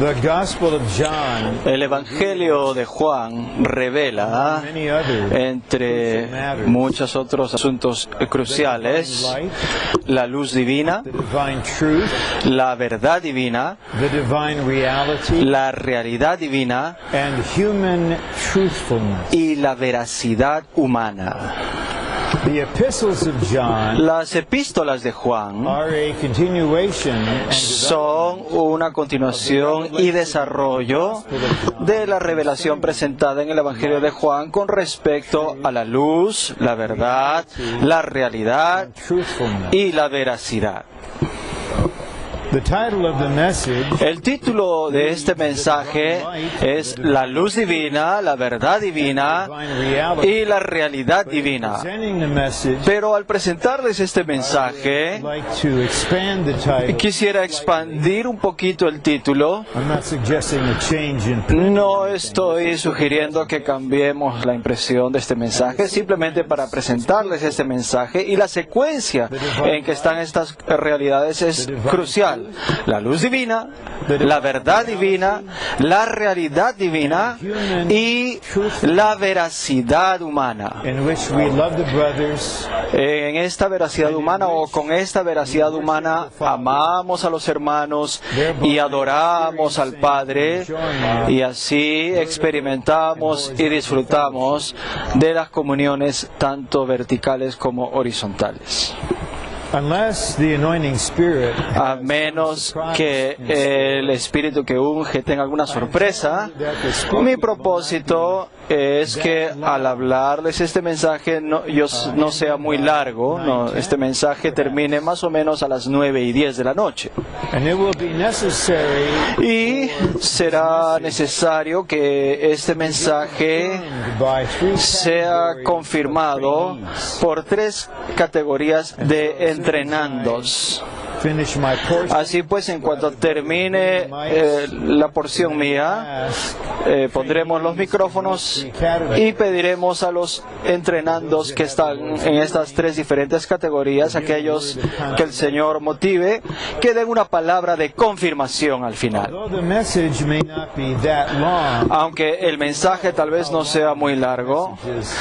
The Gospel of John, El Evangelio de Juan revela, entre muchos otros asuntos cruciales, la luz divina, the divine truth, la verdad divina, the divine reality, la realidad divina and human truthfulness. y la veracidad humana. The epistles of John Las epístolas de Juan are a continuation and son una continuación y desarrollo de la revelación presentada en el Evangelio de Juan con respecto a la luz, la verdad, la realidad truthfulness. y la veracidad. The title of the message El título de este mensaje es La luz divina, la verdad divina divine reality. y la realidad divina. Presenting the message, Pero al presentarles este mensaje, I'd like to expand the title. quisiera expandir un poquito el título. I'm not suggesting a change in No estoy sugiriendo que cambiemos la impresión de este mensaje, simplemente para presentarles este mensaje, y la secuencia en que están estas realidades es crucial. La luz divina, la verdad divina, la realidad divina y la veracidad humana. in which we love the brothers, En esta veracidad humana, o con esta veracidad humana, amamos a los hermanos y adoramos al Padre, y así experimentamos y disfrutamos de las comuniones tanto verticales como horizontales. unless the anointing spirit A menos que el Espíritu que unge tenga alguna sorpresa, mi propósito es que al hablarles este mensaje no sea muy largo, este mensaje termine más o menos a las 9:10 de la noche. and it will be necessary Y será necesario que este mensaje by three sea confirmado por 3 categorías de entrenandos. finish my portion. Así pues, en cuanto termine la porción mía, pondremos los micrófonos y pediremos a los entrenandos que están en estas 3 diferentes categorías, aquellos que el Señor motive, que den una palabra de confirmación al final. Though the message may not be that long, Aunque el mensaje tal vez no sea muy largo, just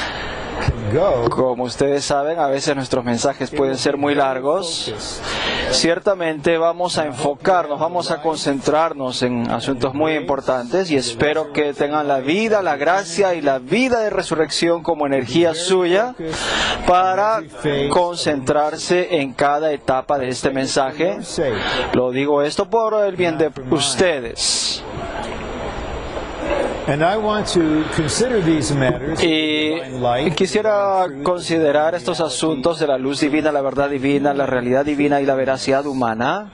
go. como ustedes saben, a veces nuestros mensajes pueden ser muy largos. Ciertamente vamos a enfocarnos, vamos a concentrarnos en asuntos muy importantes, y espero que tengan la vida, la gracia y la vida de resurrección como energía suya para concentrarse en cada etapa de este mensaje. Lo digo esto por el bien de ustedes. And I want to consider these matters Y divine light, quisiera considerar estos asuntos de la luz divina, la verdad divina, la realidad divina y la veracidad humana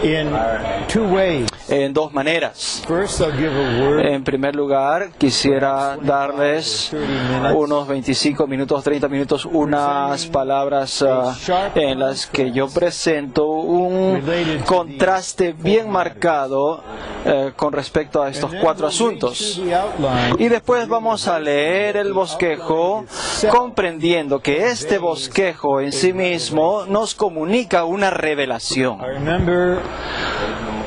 in 2 ways. en 2 maneras. First, I'll give a word En primer lugar, quisiera darles unos 25 minutos, 30 minutos, unas palabras en las que yo presento un contraste bien marcado con respecto a estos 4 asuntos. the outline. Y después vamos a leer el bosquejo, comprendiendo que este bosquejo en sí mismo nos comunica una revelación. I remember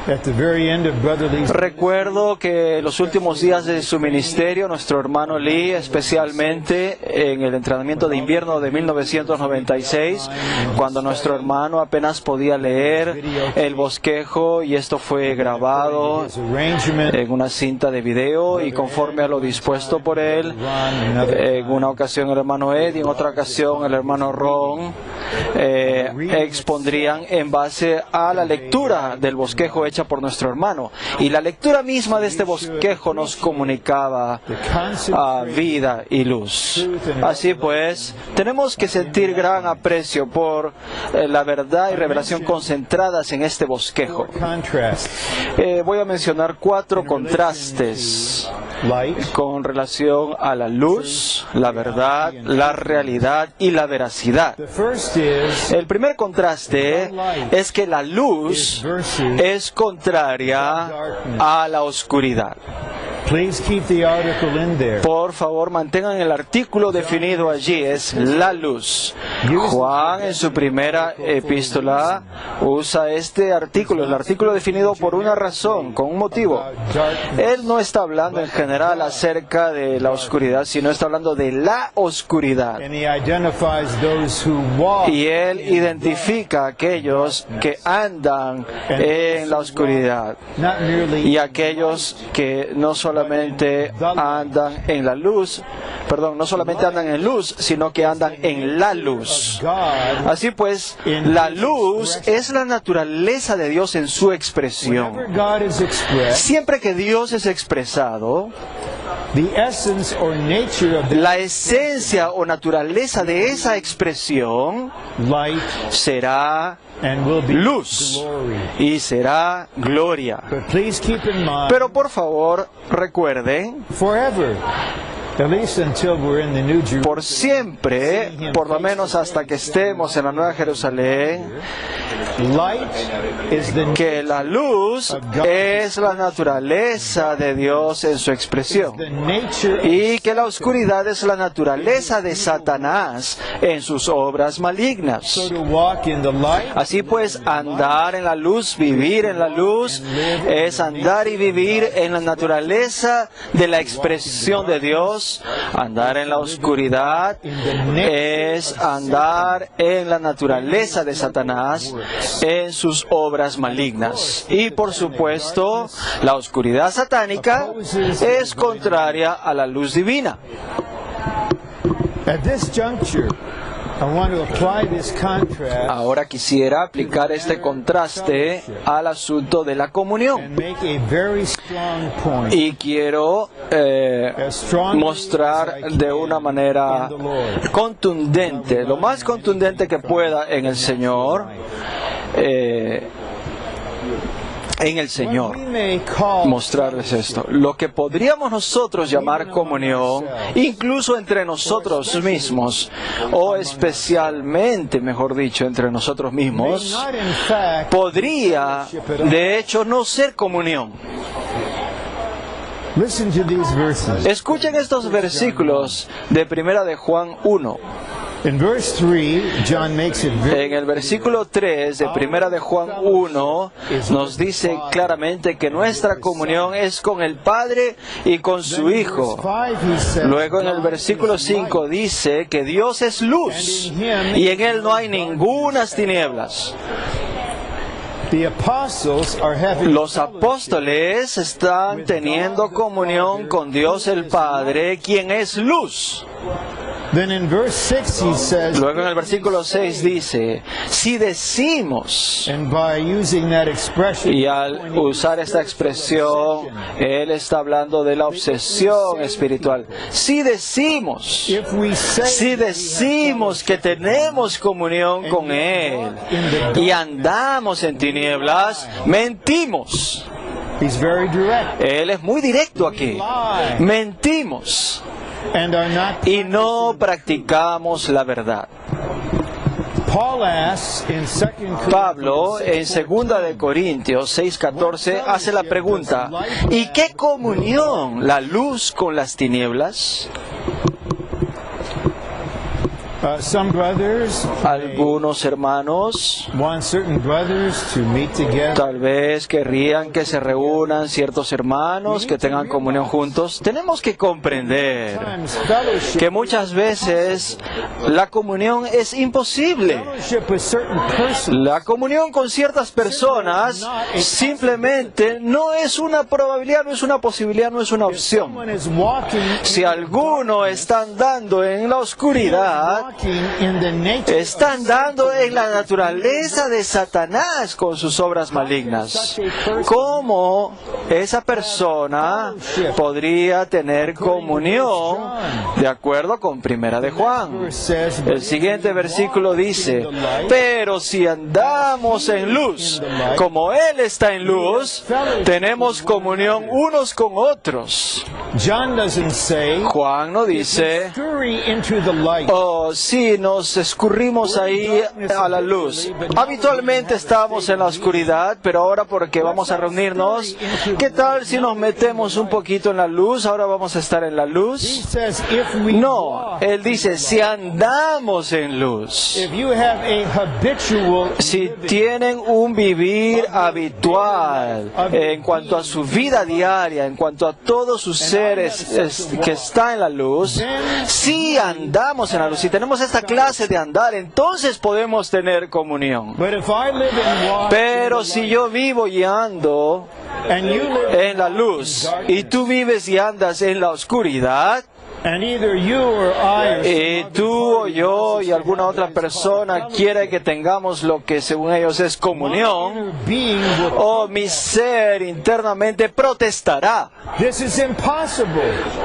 at the very end of Brother Lee's Recuerdo que los últimos días de su ministerio, nuestro hermano Lee, especialmente en el entrenamiento de invierno de 1996, cuando nuestro hermano apenas podía leer el bosquejo, y esto fue grabado arrangement, en una cinta de video y conforme a lo dispuesto por él. En una ocasión el hermano Ed y en otra ocasión el hermano Ron expondrían en base a la lectura del bosquejo hecha por nuestro hermano, y la lectura misma de este bosquejo nos comunicaba vida y luz. Así pues, tenemos que sentir gran aprecio por la verdad y revelación concentradas en este bosquejo. contrast, Voy a mencionar 4 contrastes light, con relación a la luz, la verdad, la realidad y la veracidad. the first is El primer contraste es que la luz es contraria a la oscuridad. Please keep the article in there. Por favor, mantengan el artículo definido allí, es la luz. Juan en su primera epístola usa este artículo, el artículo definido por una razón, con un motivo. Él no está hablando en general acerca de la oscuridad, sino está hablando de la oscuridad. And he identifies those who walk Y él identifica a aquellos que andan en la oscuridad not merely y aquellos que no solamente andan en la luz, no solamente andan en luz, sino que andan en la luz. God. Así pues, la luz es la naturaleza de Dios en su expresión. Whenever God is expressed, Siempre que Dios es expresado, the essence or nature of the la esencia o naturaleza de esa expresión light será and will be luz glory. y será gloria. But please keep in mind, Pero por favor, recuerden, forever, at least until we're in the New Jerusalem, por siempre, por lo menos hasta que estemos en la Nueva Jerusalén, light is the que la luz es la naturaleza de Dios en su expresión nature y que la oscuridad es la naturaleza de Satanás en sus obras malignas. so to walk in the light. Así pues, andar en la luz, vivir en la luz, es andar y vivir en la naturaleza de la expresión de Dios. Andar en la oscuridad es andar en la naturaleza de Satanás en sus obras malignas. Y por supuesto, la oscuridad satánica es contraria a la luz divina. At this juncture, I want to apply this contrast Ahora quisiera aplicar este contraste al asunto de la comunión. and make a very strong point. Y quiero mostrar de una manera contundente, lo más contundente que pueda en el Señor, We may call mostrarles esto. Lo que podríamos nosotros llamar comunión, incluso entre nosotros mismos, o especialmente, mejor dicho, entre nosotros mismos, not in fact podría, de hecho, no ser comunión. listen to these verses. Escuchen estos versículos de Primera de Juan 1. In verse 3, John makes it very En el versículo 3 de Primera de Juan 1 nos dice claramente que nuestra comunión es con el Padre y con su Hijo. 5 he says, Luego en el versículo 5 dice que Dios es luz y en Él no hay ningunas tinieblas. the apostles are having Los apóstoles están teniendo comunión con Dios el Padre, quien es luz. Then in verse 6 he says, Luego en el versículo 6 dice, si decimos, and by using that expression, y al usar esta expresión, él está hablando de la obsesión espiritual. Si decimos que tenemos comunión con Él y andamos en tinieblas, mentimos. he's very direct, Él es muy directo aquí. Mentimos and are not. y no practicamos la verdad. Paul asks in 2 Pablo, en 2 de Corintios 6:14, hace la pregunta, ¿y qué comunión la luz con las tinieblas? some brothers Algunos hermanos want certain brothers to meet together. tal vez querrían que se reúnan ciertos hermanos, que tengan comunión juntos. Tenemos que comprender Sometimes fellowship, que muchas veces la comunión es imposible. fellowship with certain persons La comunión con ciertas personas simplemente no es una probabilidad, no es una posibilidad, no es una opción. someone is walking Si alguno está andando en la oscuridad, in the nature está andando en la naturaleza de Satanás con sus obras malignas. ¿Cómo esa persona podría tener comunión de acuerdo con Primera de Juan? says, El siguiente versículo dice, pero si andamos en luz, como Él está en luz, tenemos comunión unos con otros. John doesn't say Juan no dice, scurry into the light. oh, si nos escurrimos ahí a la luz? Habitualmente estábamos en la oscuridad, pero ahora porque vamos a reunirnos, ¿qué tal si nos metemos un poquito en la luz? Ahora vamos a estar en la luz. No, él dice, si andamos en luz. Si tienen un vivir habitual en cuanto a su vida diaria, en cuanto a todos sus seres que está en la luz, si andamos en la luz, si tenemos esta clase de andar, entonces podemos tener comunión. Pero si yo vivo y ando en la luz y tú vives y andas en la oscuridad, y tú o yo y alguna otra persona quiere que tengamos lo que según ellos es comunión, o mi ser internamente protestará.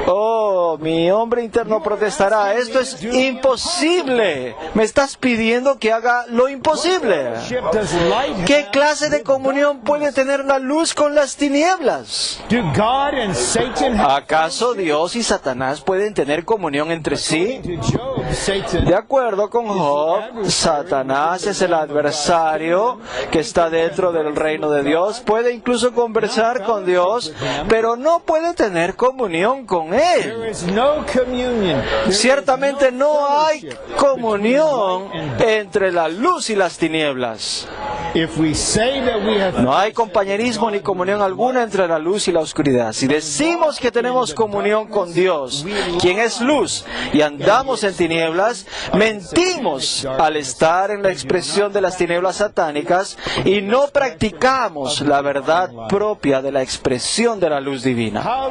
Oh, mi hombre interno protestará. Esto es imposible. Me estás pidiendo que haga lo imposible. ¿Qué clase de comunión puede tener la luz con las tinieblas? ¿Acaso Dios y Satanás pueden tener comunión entre sí? De acuerdo con Job, Satanás es el adversario que está dentro del reino de Dios. Puede incluso conversar con Dios, pero no puede tener comunión con Él. Ciertamente no hay comunión entre la luz y las tinieblas. No hay compañerismo ni comunión alguna entre la luz y la oscuridad. Si decimos que tenemos comunión con Dios, quien es luz, y andamos en tinieblas, mentimos al estar en la expresión de las tinieblas satánicas y no practicamos la verdad propia de la expresión de la luz divina.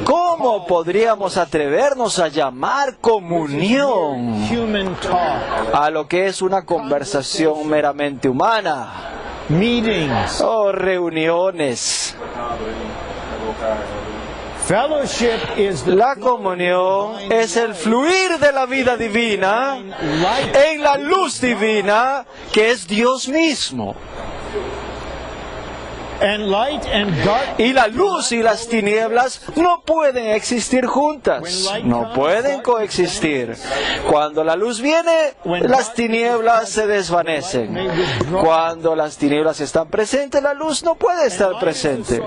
¿Cómo podríamos atrevernos a llamar comunión a lo que es una conversación meramente humana? O reuniones. La comunión es el fluir de la vida divina en la luz divina que es Dios mismo. Y la luz y las tinieblas no pueden existir juntas, no pueden coexistir. Cuando la luz viene, las tinieblas se desvanecen. Cuando las tinieblas están presentes, la luz no puede estar presente.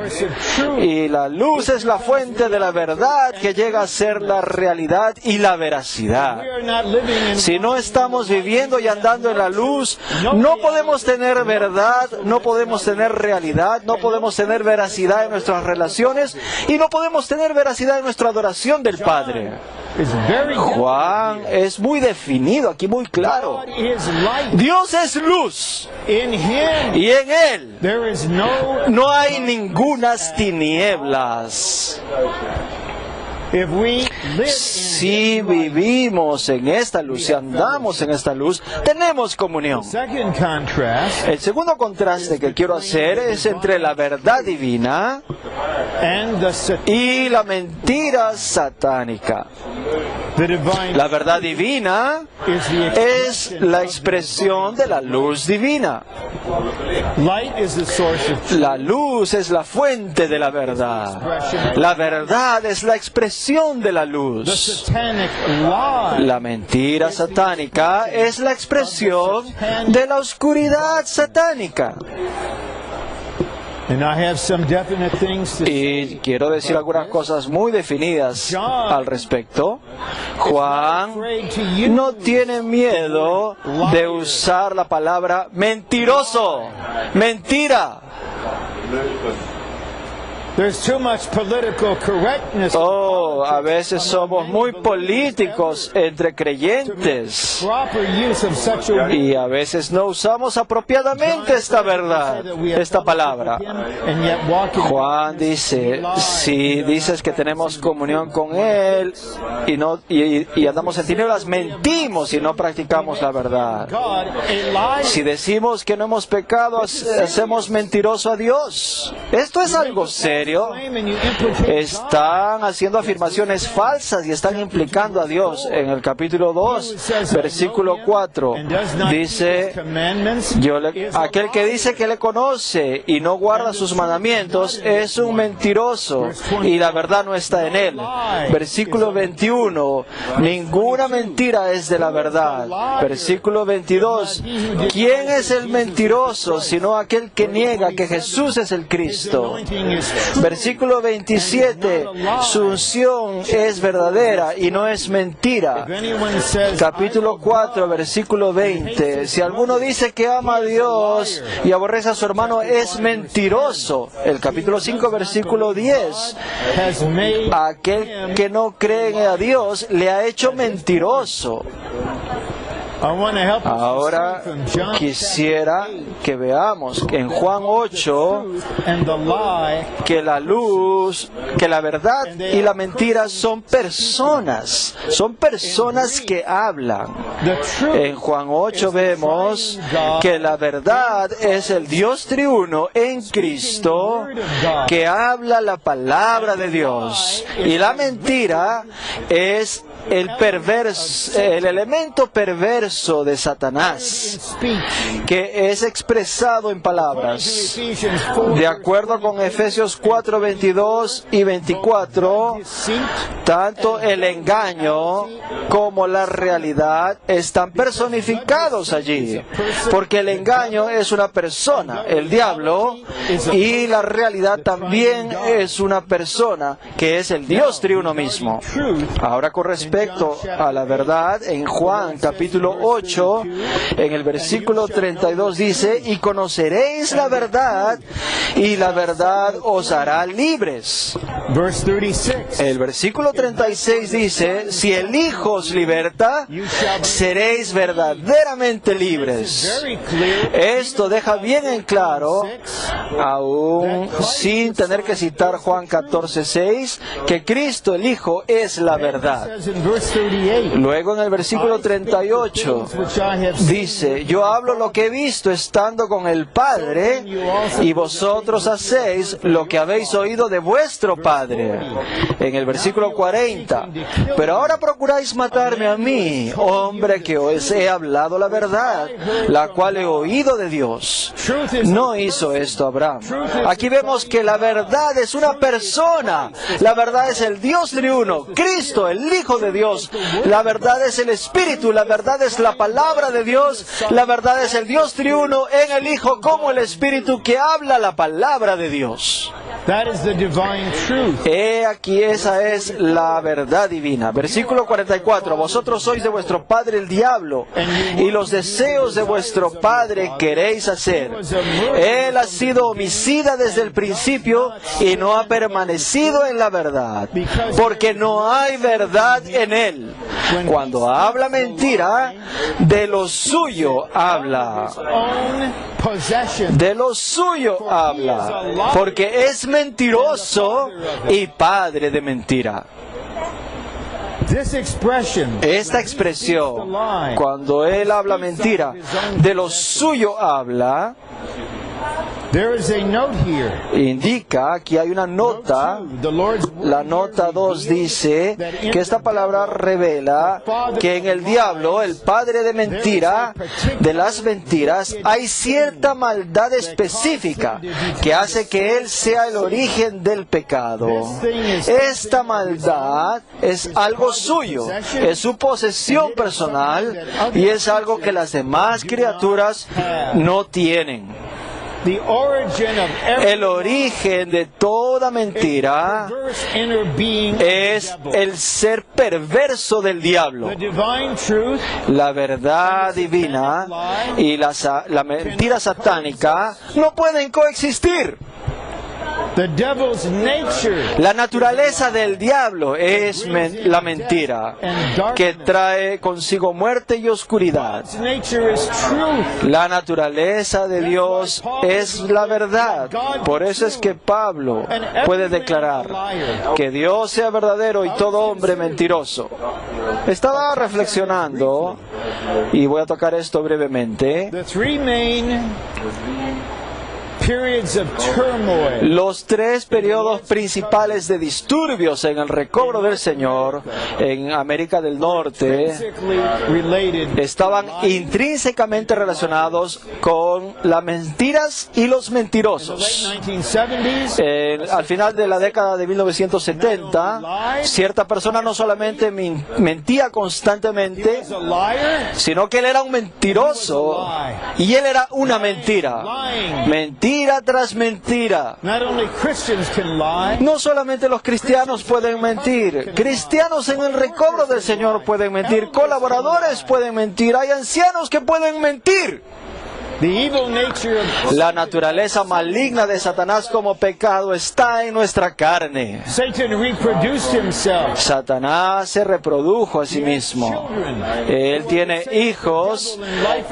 Y la luz es la fuente de la verdad que llega a ser la realidad y la veracidad. Si no estamos viviendo y andando en la luz, no podemos tener verdad, no podemos tener realidad, no podemos tener veracidad en nuestras relaciones y no podemos tener veracidad en nuestra adoración del Padre. Juan es muy definido aquí, muy claro. Dios es luz y en Él no hay ningunas tinieblas. Si vivimos en esta luz, si andamos en esta luz, tenemos comunión. El segundo contraste que quiero hacer es entre la verdad divina y la mentira satánica. La verdad divina es la expresión de la luz divina. La luz es la fuente de la verdad. La verdad es la expresión de la luz. La mentira satánica es la expresión de la oscuridad satánica. Y quiero decir algunas cosas muy definidas al respecto. Juan no tiene miedo de usar la palabra mentiroso, mentira. A veces somos muy políticos entre creyentes y a veces no usamos apropiadamente esta verdad, esta palabra. Juan dice, si dices que tenemos comunión con Él y andamos en tinieblas, mentimos y no practicamos la verdad. Si decimos que no hemos pecado, hacemos mentiroso a Dios. Esto es algo serio. serio, están haciendo afirmaciones falsas y están implicando a Dios. En el capítulo 2, versículo 4, dice, aquel que dice que le conoce y no guarda sus mandamientos es un mentiroso y la verdad no está en él. Versículo 21, ninguna mentira es de la verdad. Versículo 22, ¿quién es el mentiroso sino aquel que niega que Jesús es el Cristo? Versículo 27, su unción es verdadera y no es mentira. Capítulo 4, versículo 20, si alguno dice que ama a Dios y aborrece a su hermano es mentiroso. El capítulo 5, versículo 10, aquel que no cree a Dios le ha hecho mentiroso. Ahora quisiera que veamos en Juan 8 que la luz, que la verdad y la mentira son personas que hablan. En Juan 8 vemos que la verdad es el Dios triuno en Cristo que habla la palabra de Dios, y la mentira es el elemento perverso de Satanás, que es expresado en palabras. De acuerdo con Efesios 4, 22 y 24, tanto el engaño como la realidad están personificados allí, porque el engaño es una persona, el diablo, y la realidad también es una persona, que es el Dios triuno mismo. Ahora, con respecto a la verdad, en Juan capítulo 8, en el versículo 32 dice, y conoceréis la verdad, y la verdad os hará libres. El versículo 36 dice, si el Hijo os liberta, seréis verdaderamente libres. Esto deja bien en claro, aún sin tener que citar Juan 14:6, que Cristo el Hijo es la verdad. Luego en el versículo 38 dice, yo hablo lo que he visto estando con el Padre, y vosotros hacéis lo que habéis oído de vuestro Padre. En el versículo 40, pero ahora procuráis matarme a mí, hombre que os he hablado la verdad, la cual he oído de Dios. No hizo esto Abraham. Aquí vemos que la verdad es una persona. La verdad es el Dios triuno, Cristo, el Hijo de Dios. La verdad es el Espíritu, la verdad es la palabra de Dios, la verdad es el Dios triuno en el Hijo como el Espíritu que habla la palabra de Dios. Aquí esa es la verdad divina. Versículo 44, vosotros sois de vuestro padre el diablo, y los deseos de vuestro padre queréis hacer. Él ha sido homicida desde el principio y no ha permanecido en la verdad, porque no hay verdad en él. Cuando habla mentira, de lo suyo habla. De lo suyo habla, porque es mentiroso y padre de mentira. Esta expresión, cuando él habla mentira, de lo suyo habla, indica que hay una nota. La nota 2 dice que esta palabra revela que en el diablo, el padre de mentira, de las mentiras, hay cierta maldad específica que hace que él sea el origen del pecado. Esta maldad es algo suyo, es su posesión personal, y es algo que las demás criaturas no tienen. El origen de toda mentira es el ser perverso del diablo. La verdad divina y la mentira satánica no pueden coexistir. La naturaleza del diablo es la mentira, que trae consigo muerte y oscuridad. La naturaleza de Dios es la verdad. Por eso es que Pablo puede declarar que Dios sea verdadero y todo hombre mentiroso. Estaba reflexionando, y voy a tocar esto brevemente. periods of turmoil. Los 3 periodos principales de disturbios en el recobro del Señor en América del Norte Basically related estaban intrínsecamente relacionados con las mentiras y los mentirosos. late 1970s. Al final de la década de 1970, cierta persona no solamente mentía constantemente, He's a liar. sino que él era un mentiroso y él era una mentira. Mentira tras mentira. Not only Christians can lie. No solamente los cristianos pueden mentir, cristianos en el recobro del Señor pueden mentir, colaboradores pueden mentir, hay ancianos que pueden mentir. The evil nature of La naturaleza maligna de Satanás como pecado está en nuestra carne. Satan reproduced himself. Satanás se reprodujo a sí mismo. Él tiene hijos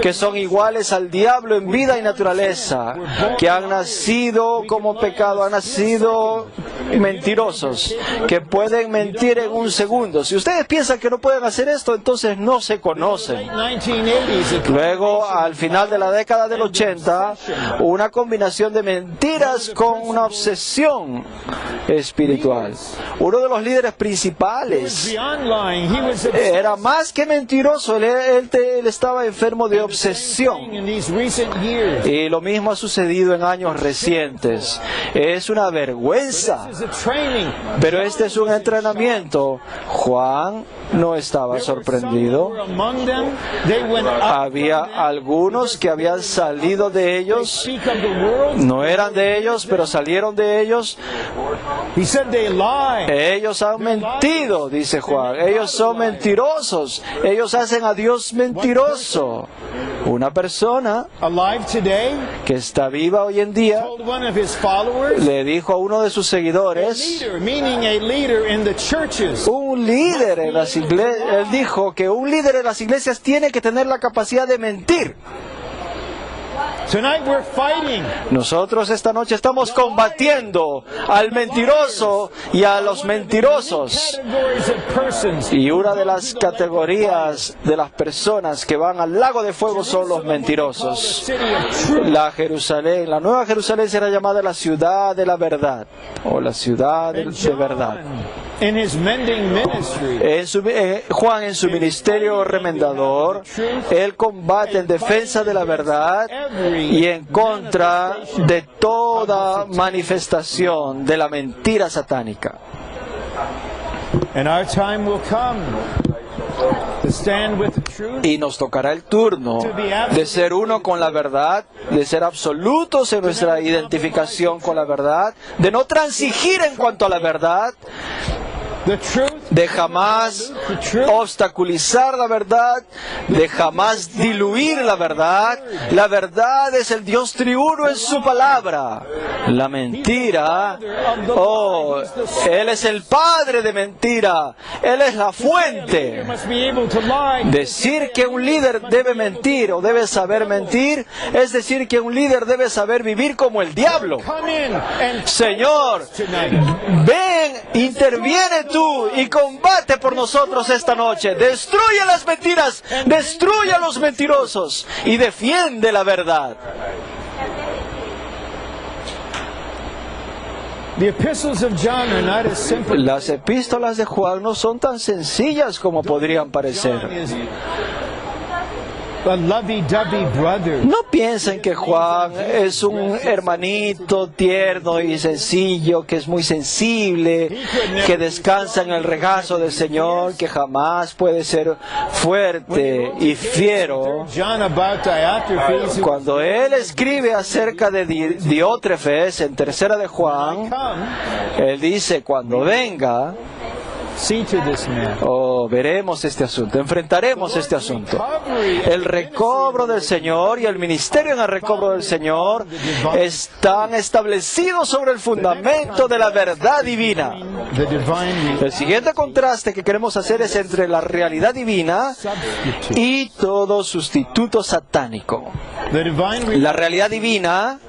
que son iguales al diablo en vida y naturaleza, que han nacido como pecado, han nacido mentirosos, que pueden mentir en un segundo. Si ustedes piensan que no pueden hacer esto, entonces no se conocen. 1980s. Luego, al final de la década del 80, una combinación de mentiras con una obsesión espiritual. Uno de los líderes principales Beyond lying, he was era más que mentiroso, él estaba enfermo de obsesión. in these recent years. Y lo mismo ha sucedido en años recientes. Es una vergüenza, This is a training. pero este es un entrenamiento. Juan no estaba sorprendido. Were among them. They went up. Había algunos que habían salido de ellos, Speak of the world. no eran de ellos, pero salieron de ellos. He said they lie. Ellos han mentido, dice Juan. Ellos son mentirosos. Ellos hacen a Dios mentiroso. Una persona Alive today que está viva hoy en día told one of his followers. le dijo a uno de sus seguidores, Leader, meaning a leader in the churches. un líder en las iglesias, él dijo que un líder en las iglesias tiene que tener la capacidad de mentir. Tonight we're fighting. Nosotros esta noche estamos combatiendo al mentiroso y a los mentirosos. Categories of persons. Y una de las categorías de las personas que van al lago de fuego son los mentirosos. City of truth. La Nueva Jerusalén será llamada la ciudad de la verdad, o la ciudad de verdad. In his mending ministry. Juan en su ministerio remendador, él combate en defensa de la verdad y en contra de toda manifestación de la mentira satánica. And our time will come to stand with the truth. Y nos tocará el turno de ser uno con la verdad, de ser absolutos en nuestra identificación con la verdad, de no transigir en cuanto a la verdad, The truth. de jamás obstaculizar la verdad, de jamás diluir la verdad. La verdad es el Dios triuno en su palabra. La mentira, Él es el padre de mentira. Él es la fuente. Must be able to lie. Decir que un líder debe mentir o debe saber mentir, es decir que un líder debe saber vivir como el diablo. Come in and Señor, ven, interviene tú y combate por nosotros esta noche. Destruye las mentiras, destruye a los mentirosos y defiende la verdad. the epistles of John are not as simple. Las epístolas de Juan no son tan sencillas como podrían John parecer. is a lovey-dovey brother. No piensen que Juan es un hermanito tierno y sencillo, que es muy sensible, que descansa en el regazo del Señor, que jamás puede ser fuerte y fiero. John about Diotrephes, who Cuando él escribe acerca de Diótrefes en tercera de Juan, come, él dice, cuando venga, see to this man. veremos este asunto, enfrentaremos este asunto. El recobro del Señor y el ministerio en el recobro del Señor están establecidos sobre el fundamento de la verdad divina. The divine El siguiente contraste que queremos hacer es entre la realidad divina substitute. y todo sustituto satánico. The divine La realidad divina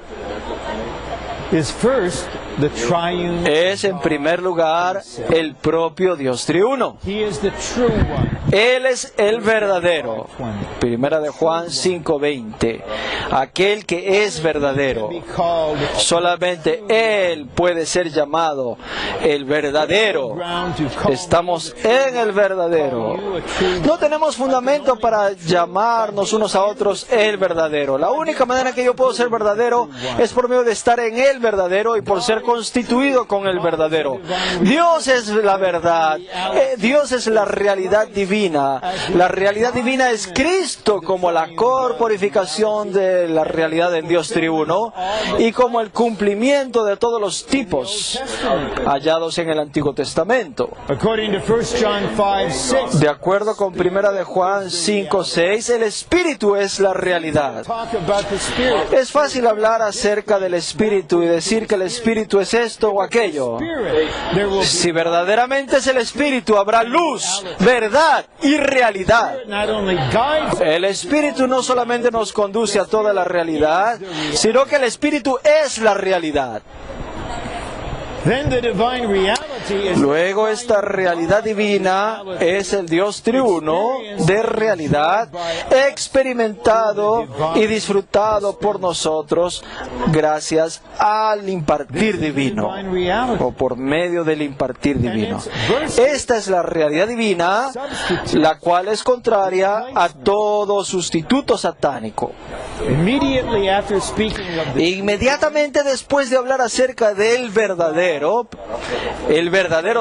is first the triune. es en primer lugar el propio Dios triuno. He is the true one. Él es el verdadero. Primera de Juan 5:20. Aquel que es verdadero. Be called Solamente Él puede ser llamado el verdadero. ground to call Estamos en el verdadero. No tenemos fundamento para llamarnos unos a otros el verdadero. La única manera que yo puedo ser verdadero es por medio de estar en el verdadero y por ser constituido con el verdadero. Dios es la verdad. Dios es la realidad divina. La realidad divina es Cristo como la corporificación de la realidad del Dios triuno y como el cumplimiento de todos los tipos hallados en el Antiguo Testamento. according to 1 John 5:6. De acuerdo con Primera de Juan 5:6, el Espíritu es la realidad. Talk about the Spirit. Es fácil hablar acerca del Espíritu y decir que el Espíritu es esto o aquello. Spirit. There will Si verdaderamente es el Espíritu, habrá luz, verdad y realidad. not only guides El Espíritu no solamente nos conduce a toda la realidad, sino que el Espíritu es la realidad. then the divine reality is Luego esta realidad divina es el Dios triuno de realidad experimentado y disfrutado por nosotros gracias al impartir divino divine reality. o por medio del impartir divino. Esta es la realidad divina, la cual es contraria a todo sustituto satánico. Immediately after speaking of the Inmediatamente después de hablar acerca del verdadero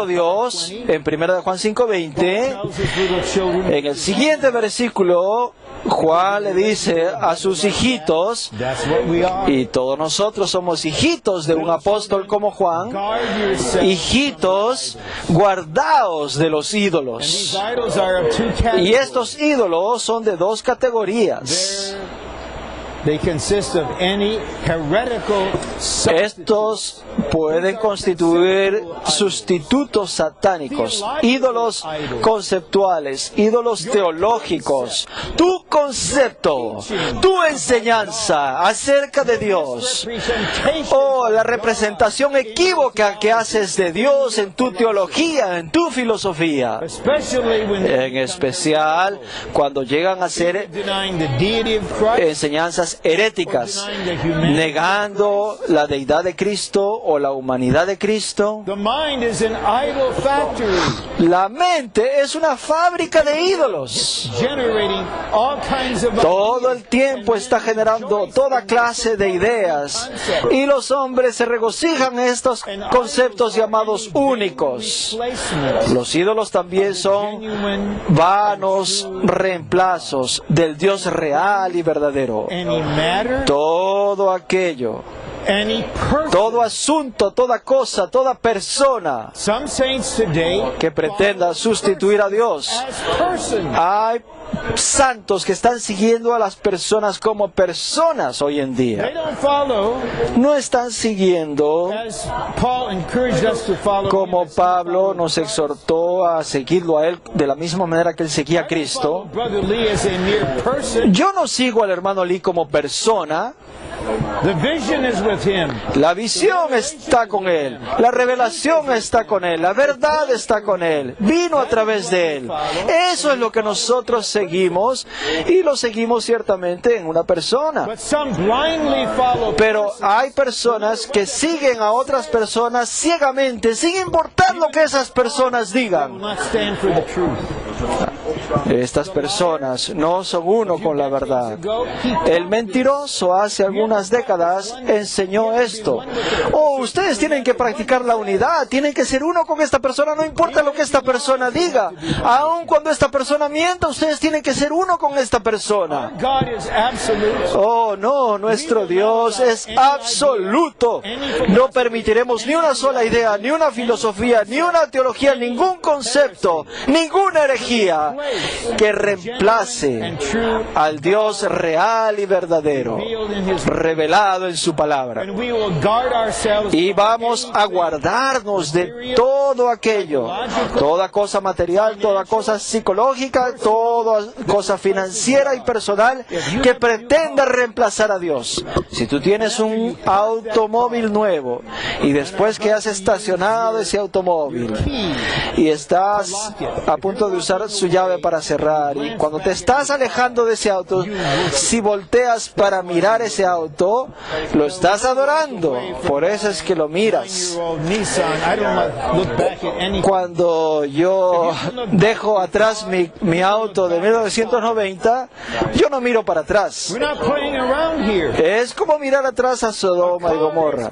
Dios, en 1 Juan 5:20, tells his little children, en el siguiente versículo, Juan le dice a sus hijitos, that's what we are. y todos nosotros somos hijitos de un apóstol como Juan, Guard yourself. hijitos, guardaos de los These ídolos. idols are of two Y categories. estos ídolos son de dos categorías. They consist of any heretical substitute. Estos pueden constituir sustitutos satánicos, ídolos conceptuales, ídolos teológicos. Tu concepto, tu enseñanza acerca de Dios, o la representación equívoca que haces de Dios en tu teología, en tu filosofía. Especially when they En especial cuando llegan a ser denying the deity of Christ. enseñanzas heréticas, negando la deidad de Cristo o la humanidad de Cristo. The mind is an idol factory, La mente es una fábrica de ídolos. generating all kinds of Todo el tiempo está generando toda clase de ideas y los hombres se regocijan en estos conceptos llamados únicos. replacements. Los ídolos también son Genuine, vanos reemplazos del Dios real y verdadero. any matter, Todo aquello, any person. todo asunto, toda cosa, toda persona Some saints today que pretenda sustituir a Dios. as persons. Hay santos que están siguiendo a las personas como personas hoy en They día. don't follow No están siguiendo as Paul encouraged us to follow. como him, as Pablo nos exhortó a seguirlo a él de la misma manera que él seguía a Cristo. Brother Lee as a mere person. Yo no sigo al hermano Lee como persona. The vision is with him. La visión está con él, la revelación está con él, la verdad está con él, vino a través de él. Eso es lo que nosotros seguimos y lo seguimos ciertamente en una persona. But some blindly follow. Pero hay personas que siguen a otras personas ciegamente, sin importar lo que esas personas will digan. not stand for the truth. Estas personas no son uno con la verdad. El mentiroso hace algunas décadas enseñó esto. Oh, ustedes tienen que practicar la unidad, tienen que ser uno con esta persona, no importa lo que esta persona diga. Aun cuando esta persona mienta, ustedes tienen que ser uno con esta persona. God is absolute. Oh, no, nuestro Dios es absoluto. No permitiremos ni una sola idea, ni una filosofía, ni una teología, ningún concepto, ninguna herejía que reemplace al Dios real y verdadero, revelado en su palabra. Y vamos a guardarnos de todo aquello, toda cosa material, toda cosa psicológica, toda cosa financiera y personal que pretenda reemplazar a Dios. Si tú tienes un automóvil nuevo y después que has estacionado ese automóvil y estás a punto de usar su llave para cerrar, y cuando te estás alejando de ese auto, si volteas para mirar ese auto, lo estás adorando. Por eso es que lo miras. Cuando yo dejo atrás mi auto de 1990, yo no miro para atrás. Es como mirar atrás a Sodoma y Gomorra.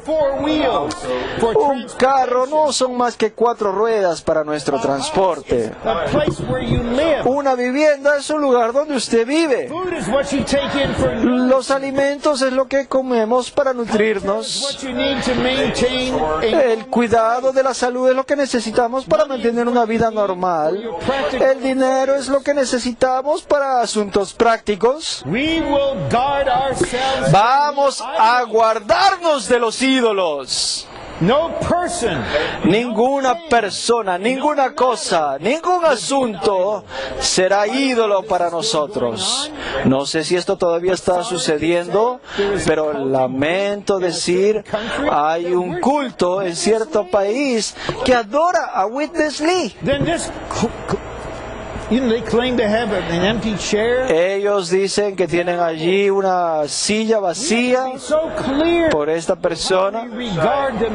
Un carro no son más que 4 ruedas para nuestro transporte. Una vivienda es un lugar donde usted vive. Los alimentos es lo que comemos para nutrirnos. El cuidado de la salud es lo que necesitamos para mantener una vida normal. El dinero es lo que necesitamos para asuntos prácticos. Vamos a guardarnos de los ídolos. Ninguna persona, ninguna cosa, ningún asunto será ídolo para nosotros. No sé si esto todavía está sucediendo, pero lamento decir, hay un culto en cierto país que adora a Witness Lee. Ellos dicen que tienen allí una silla vacía por esta persona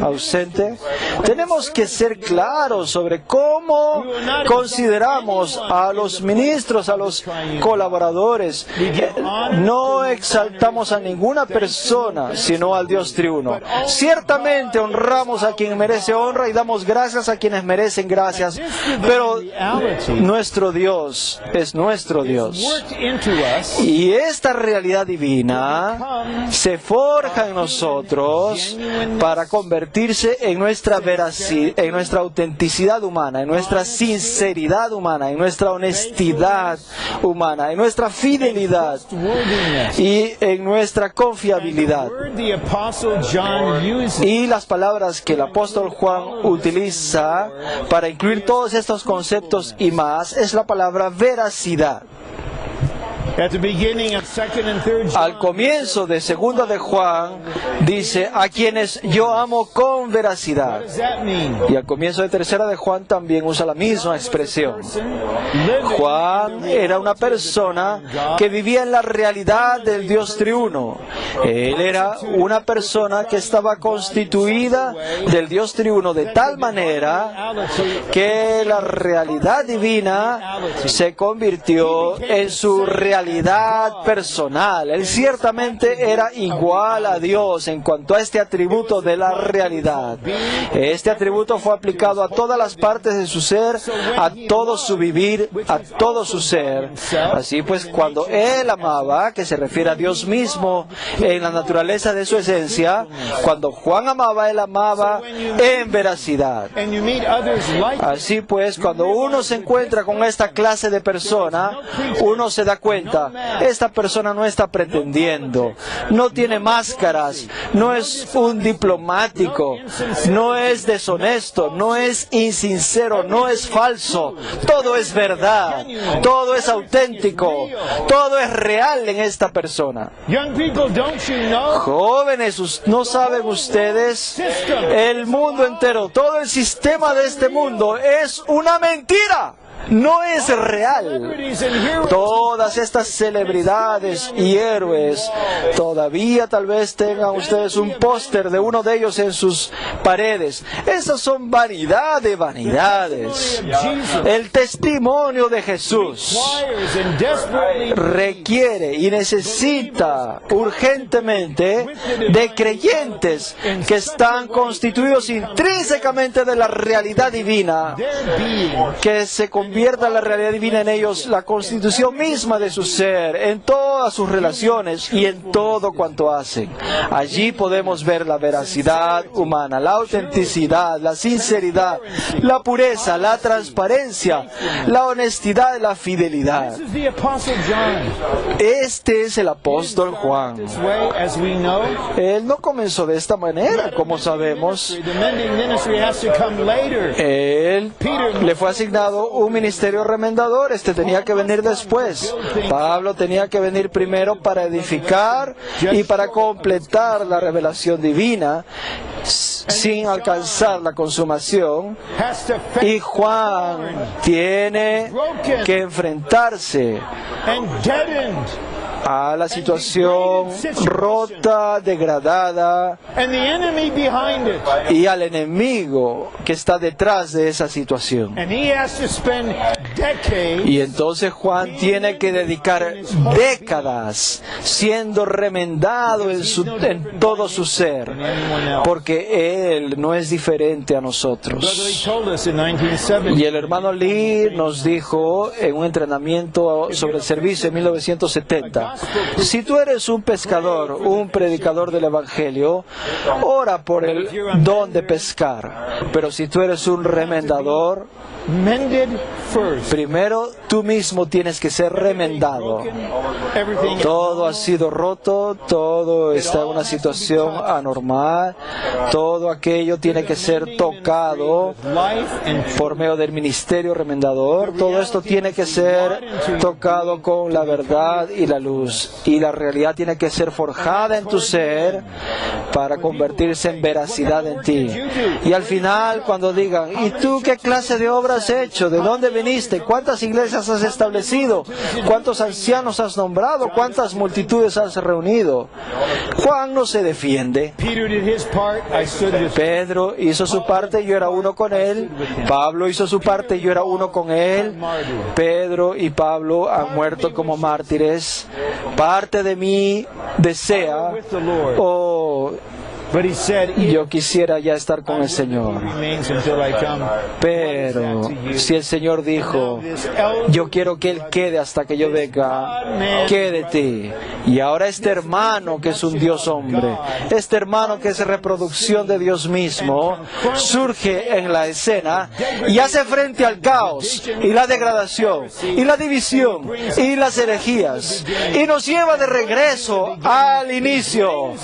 ausente. Tenemos que ser claros sobre cómo consideramos a los ministros, a los colaboradores. No exaltamos a ninguna persona, sino al Dios triuno. Ciertamente honramos a quien merece honra y damos gracias a quienes merecen gracias, pero nuestro Dios es nuestro Dios. Y esta realidad divina se forja en nosotros para convertirse en nuestra veracidad, en nuestra autenticidad humana, en nuestra sinceridad humana, en nuestra honestidad humana, en nuestra fidelidad y en nuestra confiabilidad. Y las palabras que el apóstol Juan utiliza para incluir todos estos conceptos y más es la palabra veracidad. Al comienzo de segunda de Juan dice, a quienes yo amo con veracidad. Y al comienzo de tercera de Juan también usa la misma expresión. Juan era una persona que vivía en la realidad del Dios triuno. Él era una persona que estaba constituida del Dios triuno de tal manera que la realidad divina se convirtió en su realidad personal. Él ciertamente era igual a Dios en cuanto a este atributo de la realidad. Este atributo fue aplicado a todas las partes de su ser, a todo su vivir, a todo su ser. Así pues, cuando Él amaba, que se refiere a Dios mismo en la naturaleza de su esencia, cuando Juan amaba, Él amaba en veracidad. Así pues, cuando uno se encuentra con esta clase de persona, uno se da cuenta, esta persona no está pretendiendo, no tiene máscaras, no es un diplomático, no es deshonesto, no es insincero, no es falso. Todo es verdad, todo es auténtico, todo es real en esta persona. Jóvenes, ¿no saben ustedes? El mundo entero, todo el sistema de este mundo es una mentira. No es real. Todas estas celebridades y héroes, todavía tal vez tengan ustedes un póster de uno de ellos en sus paredes. Esas son vanidad de vanidades. El testimonio de Jesús requiere y necesita urgentemente de creyentes que están constituidos intrínsecamente de la realidad divina, que se convierten convierta la realidad divina en ellos, la constitución misma de su ser, en todas sus relaciones y en todo cuanto hacen. Allí podemos ver la veracidad humana, la autenticidad, la sinceridad, la pureza, la transparencia, la honestidad y la fidelidad. This is the Apostle John. Este es el apóstol Juan. This way, as we know, Él no comenzó de esta manera, como sabemos. the mending ministry has to come later. Él le fue asignado un ministerio remendador. Este tenía que venir después. Pablo tenía que venir primero para edificar y para completar la revelación divina sin alcanzar la consumación. Has to Y Juan tiene que enfrentarse and deadened. a la situación rota, degradada, And the enemy behind it. y al enemigo que está detrás de esa situación. And he has to spend decades Y entonces Juan tiene que dedicar décadas siendo remendado en todo su ser, porque él no es diferente a Brother Lee nosotros. told us in 1970. Y el hermano Lee nos dijo en un entrenamiento sobre el servicio en 1970, si tú eres un pescador, un predicador del Evangelio, ora por el don de pescar. Pero si tú eres un remendador, Mended first. primero tú mismo tienes que ser remendado. Everything Todo ha sido roto, todo está en una situación anormal, todo aquello tiene que ser tocado life and por medio del ministerio remendador. Todo esto tiene que ser tocado con la verdad y la luz, y la realidad tiene que ser forjada en tu ser para convertirse en veracidad en ti. Y al final, cuando digan, ¿y tú qué clase de obra has hecho? ¿De dónde viniste? ¿Cuántas iglesias has establecido? ¿Cuántos ancianos has nombrado? ¿Cuántas multitudes has reunido? Juan no se defiende. Peter did his part. I stood with Pedro hizo su parte, yo era uno con él. Pablo hizo su parte, yo era uno con él. Pedro y Pablo han muerto como mártires. Parte de mí desea, with the Lord. oh, But he said, yo quisiera ya estar con el Señor. remains until I come. Pero si el Señor dijo, yo quiero que Él quede hasta que yo venga, quédate. Y ahora este hermano que es un Dios hombre, este hermano que es reproducción de Dios mismo, surge en la escena y hace frente al caos y la degradación y la división y las herejías y nos lleva de regreso al inicio.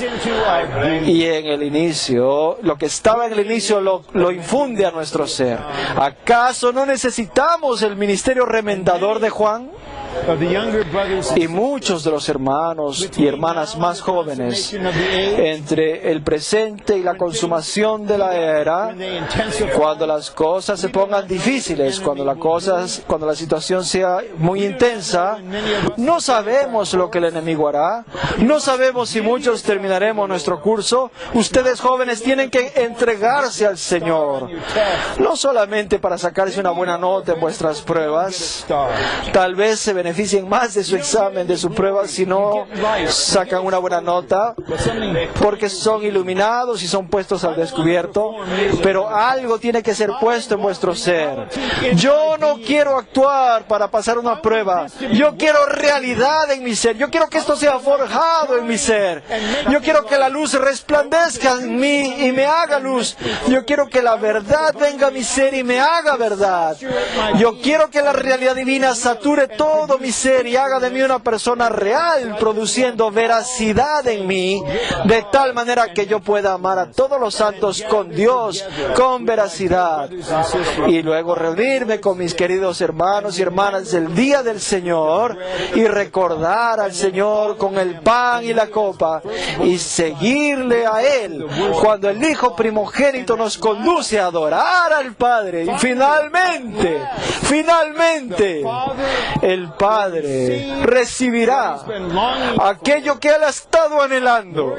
Y en el inicio, lo que estaba en el inicio lo infunde a nuestro ser. ¿Acaso no necesitamos el ministerio remendador de Juan? Of the younger brothers Y muchos de los hermanos y hermanas más jóvenes, entre el presente y la consumación de la era, cuando las cosas se pongan difíciles, cuando la situación sea muy intensa, no sabemos lo que el enemigo hará, no sabemos si muchos terminaremos nuestro curso. Ustedes jóvenes tienen que entregarse al Señor, no solamente para sacarse una buena nota en vuestras pruebas. Tal vez se beneficien más de su examen, de su prueba, si no sacan una buena nota, porque son iluminados y son puestos al descubierto, pero algo tiene que ser puesto en vuestro ser. Yo no quiero actuar para pasar una prueba, yo quiero realidad en mi ser, yo quiero que esto sea forjado en mi ser, yo quiero que la luz resplandezca en mí y me haga luz, yo quiero que la verdad venga a mi ser y me haga verdad, yo quiero que la realidad divina sature todo mi ser y haga de mí una persona real, produciendo veracidad en mí, de tal manera que yo pueda amar a todos los santos con Dios, con veracidad, y luego reunirme con mis queridos hermanos y hermanas del día del Señor y recordar al Señor con el pan y la copa y seguirle a Él cuando el Hijo primogénito nos conduce a adorar al Padre. Y finalmente, el Padre recibirá aquello que Él ha estado anhelando.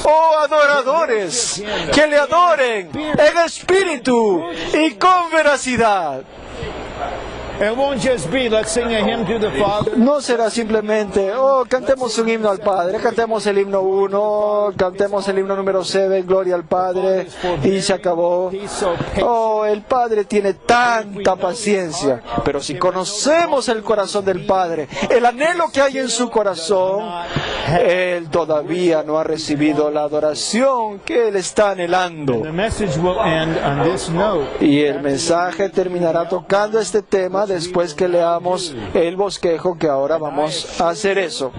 Oh, adoradores, que le adoren en espíritu y con veracidad. It won't just be, let's sing a hymn to the Father. No será simplemente, cantemos un himno al Padre, cantemos el himno 1, cantemos el himno número 7, gloria al Padre, y se acabó. El Padre tiene tanta paciencia, pero si conocemos el corazón del Padre, el anhelo que hay en su corazón, Él todavía no ha recibido la adoración que Él está anhelando. The message will end on this note. Y el mensaje terminará tocando este tema después que leamos el bosquejo, que ahora vamos a hacer eso.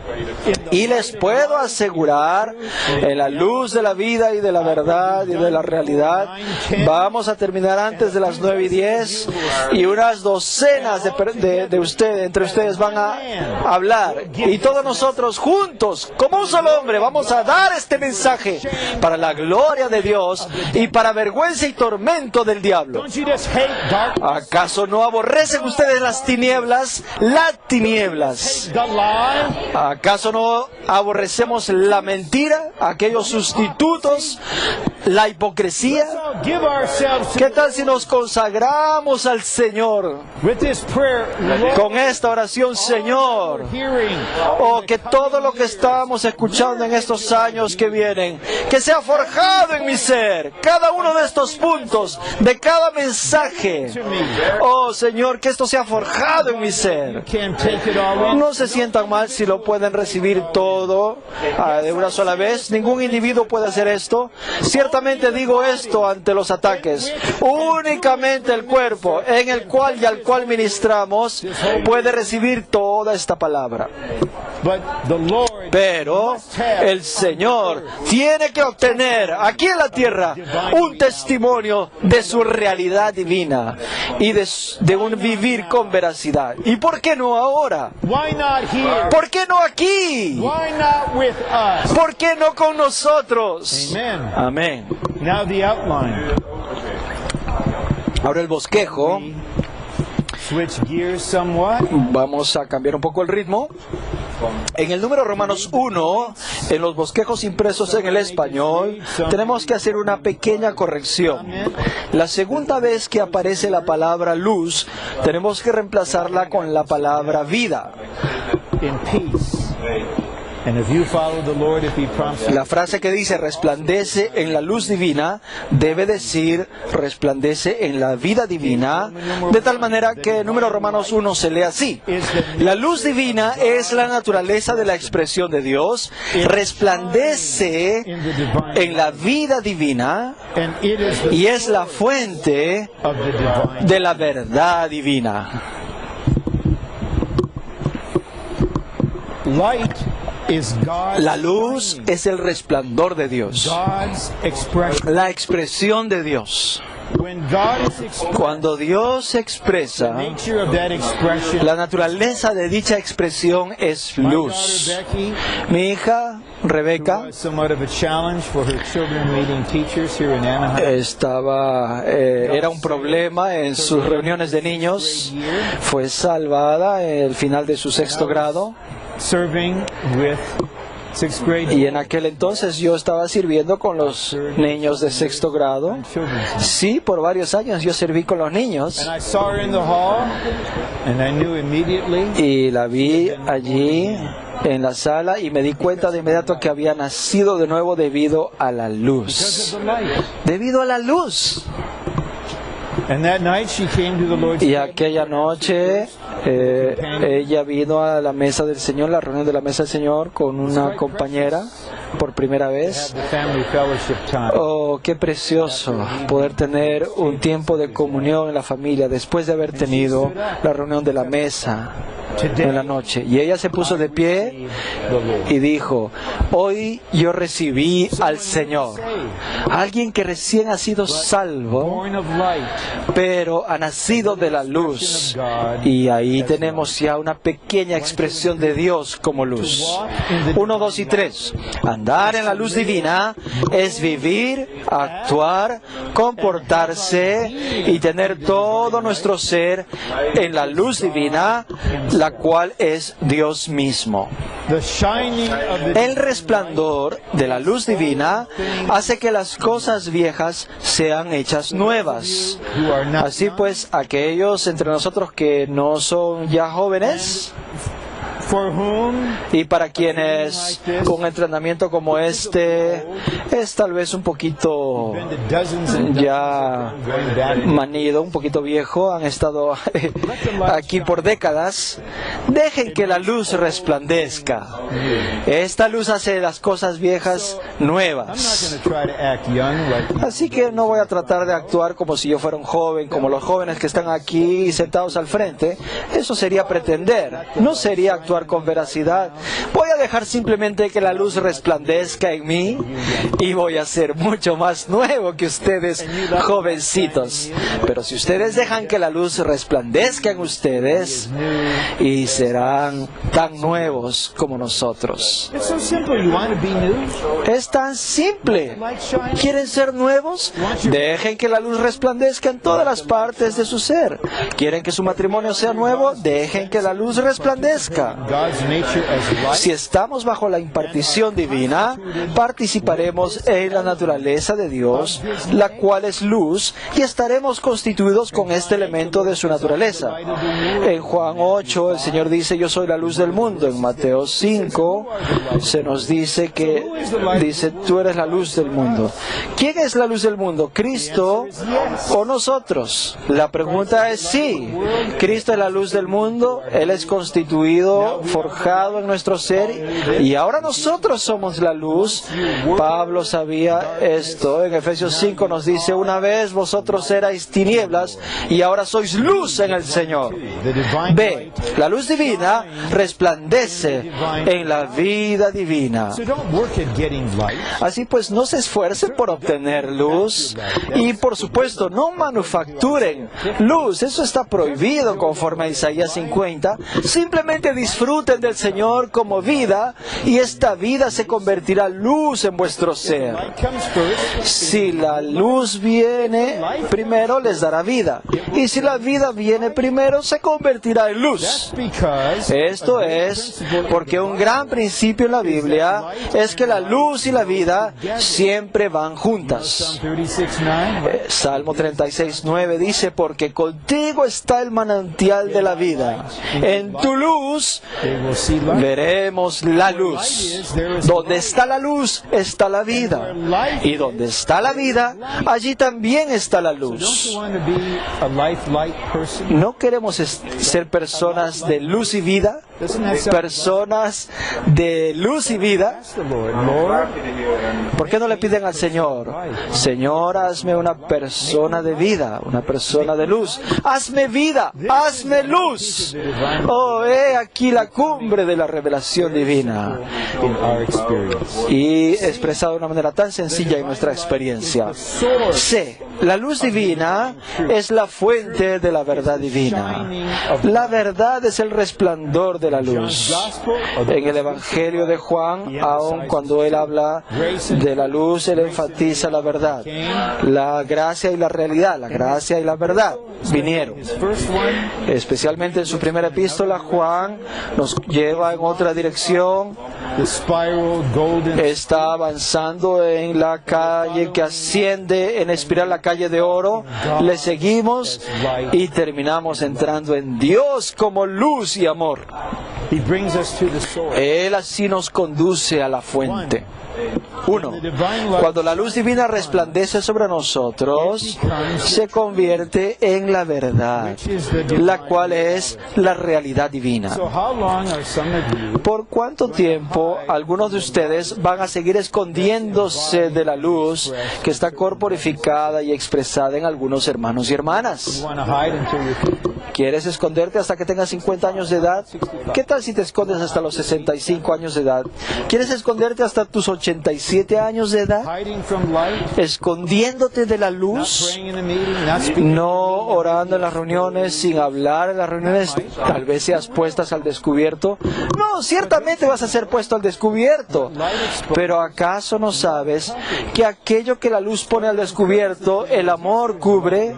Y les puedo asegurar, en la luz de la vida y de la verdad y de la realidad, vamos a terminar antes de las 9:10 y unas docenas de ustedes, entre ustedes van a hablar. Y todos nosotros juntos, como un solo hombre, vamos a dar este mensaje para la gloria de Dios y para vergüenza y tormento del diablo. Don't you just hate darkness, ¿Acaso no aborrecen ustedes las tinieblas? Las tinieblas. the lie? ¿Acaso no aborrecemos la mentira? Aquellos sustitutos, la hipocresía. So give ourselves to ¿Qué tal si nos consagramos al Señor with this prayer, Lord, con esta oración, Señor? hearing. Que todo lo que estamos escuchando en estos años que vienen, que sea forjado en mi ser, cada uno de estos puntos, de cada mensaje. Señor, que esto sea forjado en mi ser. Can't take it all in. No se sientan mal si lo pueden recibir todo de una sola vez. Ningún individuo puede hacer esto. Ciertamente digo esto ante los ataques. Únicamente el cuerpo en el cual y al cual ministramos puede recibir toda esta palabra. But the Lord Pero el Señor tiene que obtener aquí en la tierra un testimonio de su realidad divina y de un vivir con veracidad. ¿Y por qué no ahora? why not here? ¿Por qué no aquí? Why not with us? ¿Por qué no con nosotros? Amen. Amén. Now the outline. Ahora el bosquejo. Switch gears somewhat. Vamos a cambiar un poco el ritmo. En el número Romanos 1, en los bosquejos impresos en el español, tenemos que hacer una pequeña corrección. La segunda vez que aparece la palabra luz, tenemos que reemplazarla con la palabra vida. In peace. And if you follow the Lord, if He prompts you, La frase que dice resplandece en la luz divina debe decir resplandece en la vida divina, de tal manera que el número Romanos 1 se lee así. La luz divina es la naturaleza de la expresión de Dios, resplandece in the divine, en la vida divina and it is the y es la fuente of the divine. de la verdad divina. Light is God's La luz es el resplandor de Dios, God's expression. la expresión de Dios. When God is expressed, Cuando Dios se expresa, nature of that expression. la naturaleza de dicha expresión es My daughter luz. Becky Mi hija, Rebeca, was somewhat of a challenge for her children meeting teachers here in Anaheim. era un problema en sus reuniones de niños. Fue salvada al final de su sexto grado. Serving with sixth grade Y en aquel entonces yo estaba sirviendo con los niños de sexto grado. children. Sí, por varios años yo serví con los niños. And I saw her in the hall, and I knew immediately Y la vi allí en la sala y me di cuenta de inmediato que había nacido de nuevo debido a la because luz. of the light. Debido a la luz. And that night she came to the Lord's Y table. aquella noche ella vino a la mesa del Señor, la reunión de la mesa del Señor, con una compañera por primera Have vez. the family fellowship time. Oh, qué precioso poder tener un tiempo de comunión en la familia después de haber tenido la reunión de la mesa en la noche. Y ella se puso de pie The Lord. y dijo, hoy yo recibí al Señor. Alguien que recién ha sido salvo, Born of light. pero ha nacido de la luz. Y ahí tenemos ya una pequeña expresión de Dios como luz. 1, 2 y 3. Andar en la luz divina es vivir, actuar, comportarse y tener todo nuestro ser en la luz divina, la la cual es Dios mismo. The shining of the El resplandor de la luz divina hace que las cosas viejas sean hechas nuevas. who are not Así pues, aquellos entre nosotros que no son ya jóvenes, for whom y para quienes un entrenamiento como este es tal vez un poquito been to dozens and ya going back. manido, un poquito viejo, han estado aquí por décadas, dejen que la luz resplandezca. Esta luz hace las cosas viejas I'm not nuevas. going to try to act young like you. Así que no voy a tratar de actuar como si yo fuera un joven, como los jóvenes que están aquí sentados al frente. Eso sería pretender, no sería actuar con veracidad. Voy a dejar simplemente que la luz resplandezca en mí y voy a ser mucho más nuevo que ustedes, jovencitos. Pero si ustedes dejan que la luz resplandezca en ustedes, y serán tan nuevos como nosotros. It's so simple. You want to be new? Es tan simple. ¿Quieren ser nuevos? Dejen que la luz resplandezca en todas las partes de su ser. ¿Quieren que su matrimonio sea nuevo? Dejen que la luz resplandezca. God's nature as light. Si estamos bajo la impartición divina, participaremos en la naturaleza de Dios, la cual es luz, y estaremos constituidos con este elemento de su naturaleza. En Juan 8, el Señor dice, yo soy la luz del mundo. En Mateo 5, se nos dice que, tú eres la luz del mundo. ¿Quién es la luz del mundo? ¿Cristo o nosotros? La pregunta es sí. Cristo es la luz del mundo, Él es constituido, forjado en nuestro ser, y ahora nosotros somos la luz. Pablo sabía esto. En Efesios 5 nos dice, una vez vosotros erais tinieblas y ahora sois luz en el Señor. The divine B. La luz divina resplandece en la vida divina. So don't work at getting light. Así pues, no se esfuercen por obtener luz y, por supuesto, no manufacturen luz. Eso está prohibido conforme a Isaías 50. Simplemente disfruten del Señor como vida y esta vida se convertirá en luz en vuestro ser. Light comes first. Si la luz viene primero, les dará vida. Y si la vida viene primero, se convertirá en luz. Because Esto es porque un gran principio en la Biblia es que la luz y la vida siempre van juntas. Psalm 36:9. Salmo 36:9 dice, porque contigo está el manantial de la vida. En tu luz They will see light. veremos la luz. Donde está la luz, está la vida. Y donde está la vida, allí también está la Don't you luz. want to be a light person? ¿No queremos ser personas de luz y vida? Doesn't that sound Personas de luz y vida. the Lord? Lord, ¿Por qué no le piden al Señor, Señor, hazme una persona de vida, una persona de luz? Hazme vida, hazme luz. Oh, he aquí la cumbre de la revelación divina. in our experience. Y expresado de una manera tan sencilla en nuestra experiencia. C. La luz divina es la fuente de la verdad divina. La verdad es el resplandor de la luz. En el Evangelio de Juan, aun cuando él habla de la luz, él enfatiza la verdad. La gracia y la realidad, la gracia y la verdad vinieron. First one, Especialmente en su primera epístola, Juan nos lleva en otra dirección. the spiral golden. Está avanzando en la calle que asciende en espiral, la calle de oro. Le seguimos y terminamos entrando en Dios como luz y amor. He brings us to the source. Él así nos conduce a la fuente. 1. Cuando la luz divina resplandece sobre nosotros, se convierte en la verdad, la cual es la realidad divina. So how long are some of you ¿Por cuánto tiempo algunos de ustedes van a seguir escondiéndose de la luz que está corporificada y expresada en algunos hermanos y hermanas? want to hide until you're 50? ¿Quieres esconderte hasta que tengas 50 años de edad? ¿Qué tal si te escondes hasta los 65 años de edad? ¿Quieres esconderte hasta tus 87 7 años de edad, hiding from light, escondiéndote de la not luz, praying in a meeting, not speaking. no orando en las reuniones, sin hablar en las reuniones, tal vez seas puestas al descubierto. No, ciertamente vas a ser puesto al descubierto. Pero ¿acaso no sabes que aquello que la luz pone al descubierto, el amor cubre?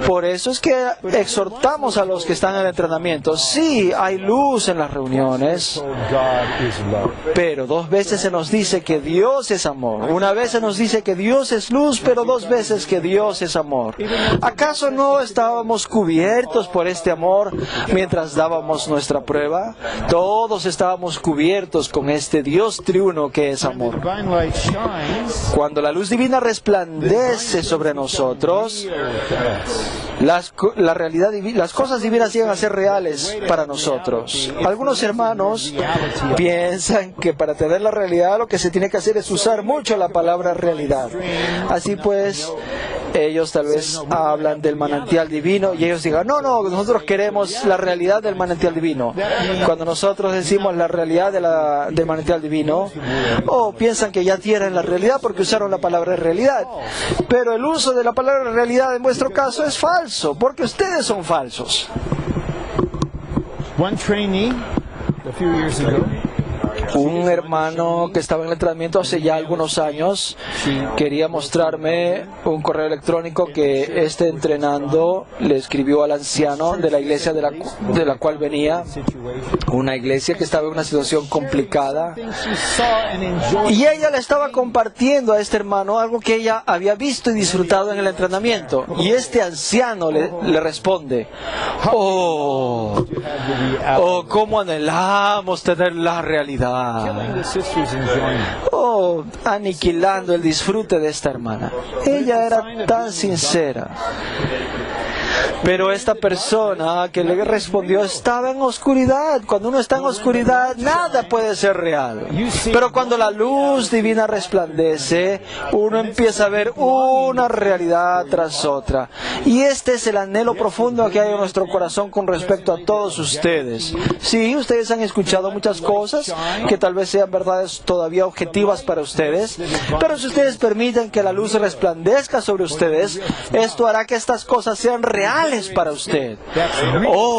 Por eso es que exhortamos a los que están en el entrenamiento. Sí, hay luz en las reuniones, God is love. pero 2 veces se nos dice que Dios es amor. Una vez se nos dice que Dios es luz, pero 2 veces que Dios es amor. ¿Acaso no estábamos cubiertos por este amor mientras dábamos nuestra prueba? Todos estábamos cubiertos con este Dios triuno que es amor. Divine light shines. Cuando la luz divina resplandece sobre nosotros, las cosas divinas llegan a ser reales para nosotros. Algunos hermanos piensan que para tener la realidad lo que se tiene que hacer es usar mucho la palabra realidad. Así pues, ellos tal vez hablan del manantial divino y ellos digan, no, nosotros queremos la realidad del manantial divino. Cuando nosotros decimos la realidad del manantial divino, piensan que ya tienen la realidad porque usaron la palabra realidad. Pero el uso de la palabra realidad en vuestro caso es falso, porque ustedes son falsos. One trainee, a few years ago, Un hermano que estaba en el entrenamiento hace ya algunos años quería mostrarme un correo electrónico que entrenando le escribió al anciano de la iglesia de la cual venía, una iglesia que estaba en una situación complicada, y ella le estaba compartiendo a este hermano algo que ella había visto y disfrutado en el entrenamiento, y este anciano le responde, cómo anhelamos tener la realidad, aniquilando el disfrute de esta hermana. Ella era tan sincera. Pero esta persona que le respondió estaba en oscuridad. Cuando uno está en oscuridad, nada puede ser real. Pero cuando la luz divina resplandece, uno empieza a ver una realidad tras otra. Y este es el anhelo profundo que hay en nuestro corazón con respecto a todos ustedes. Sí, ustedes han escuchado muchas cosas que tal vez sean verdades todavía objetivas para ustedes. Pero si ustedes permiten que la luz resplandezca sobre ustedes, esto hará que estas cosas sean reales para usted.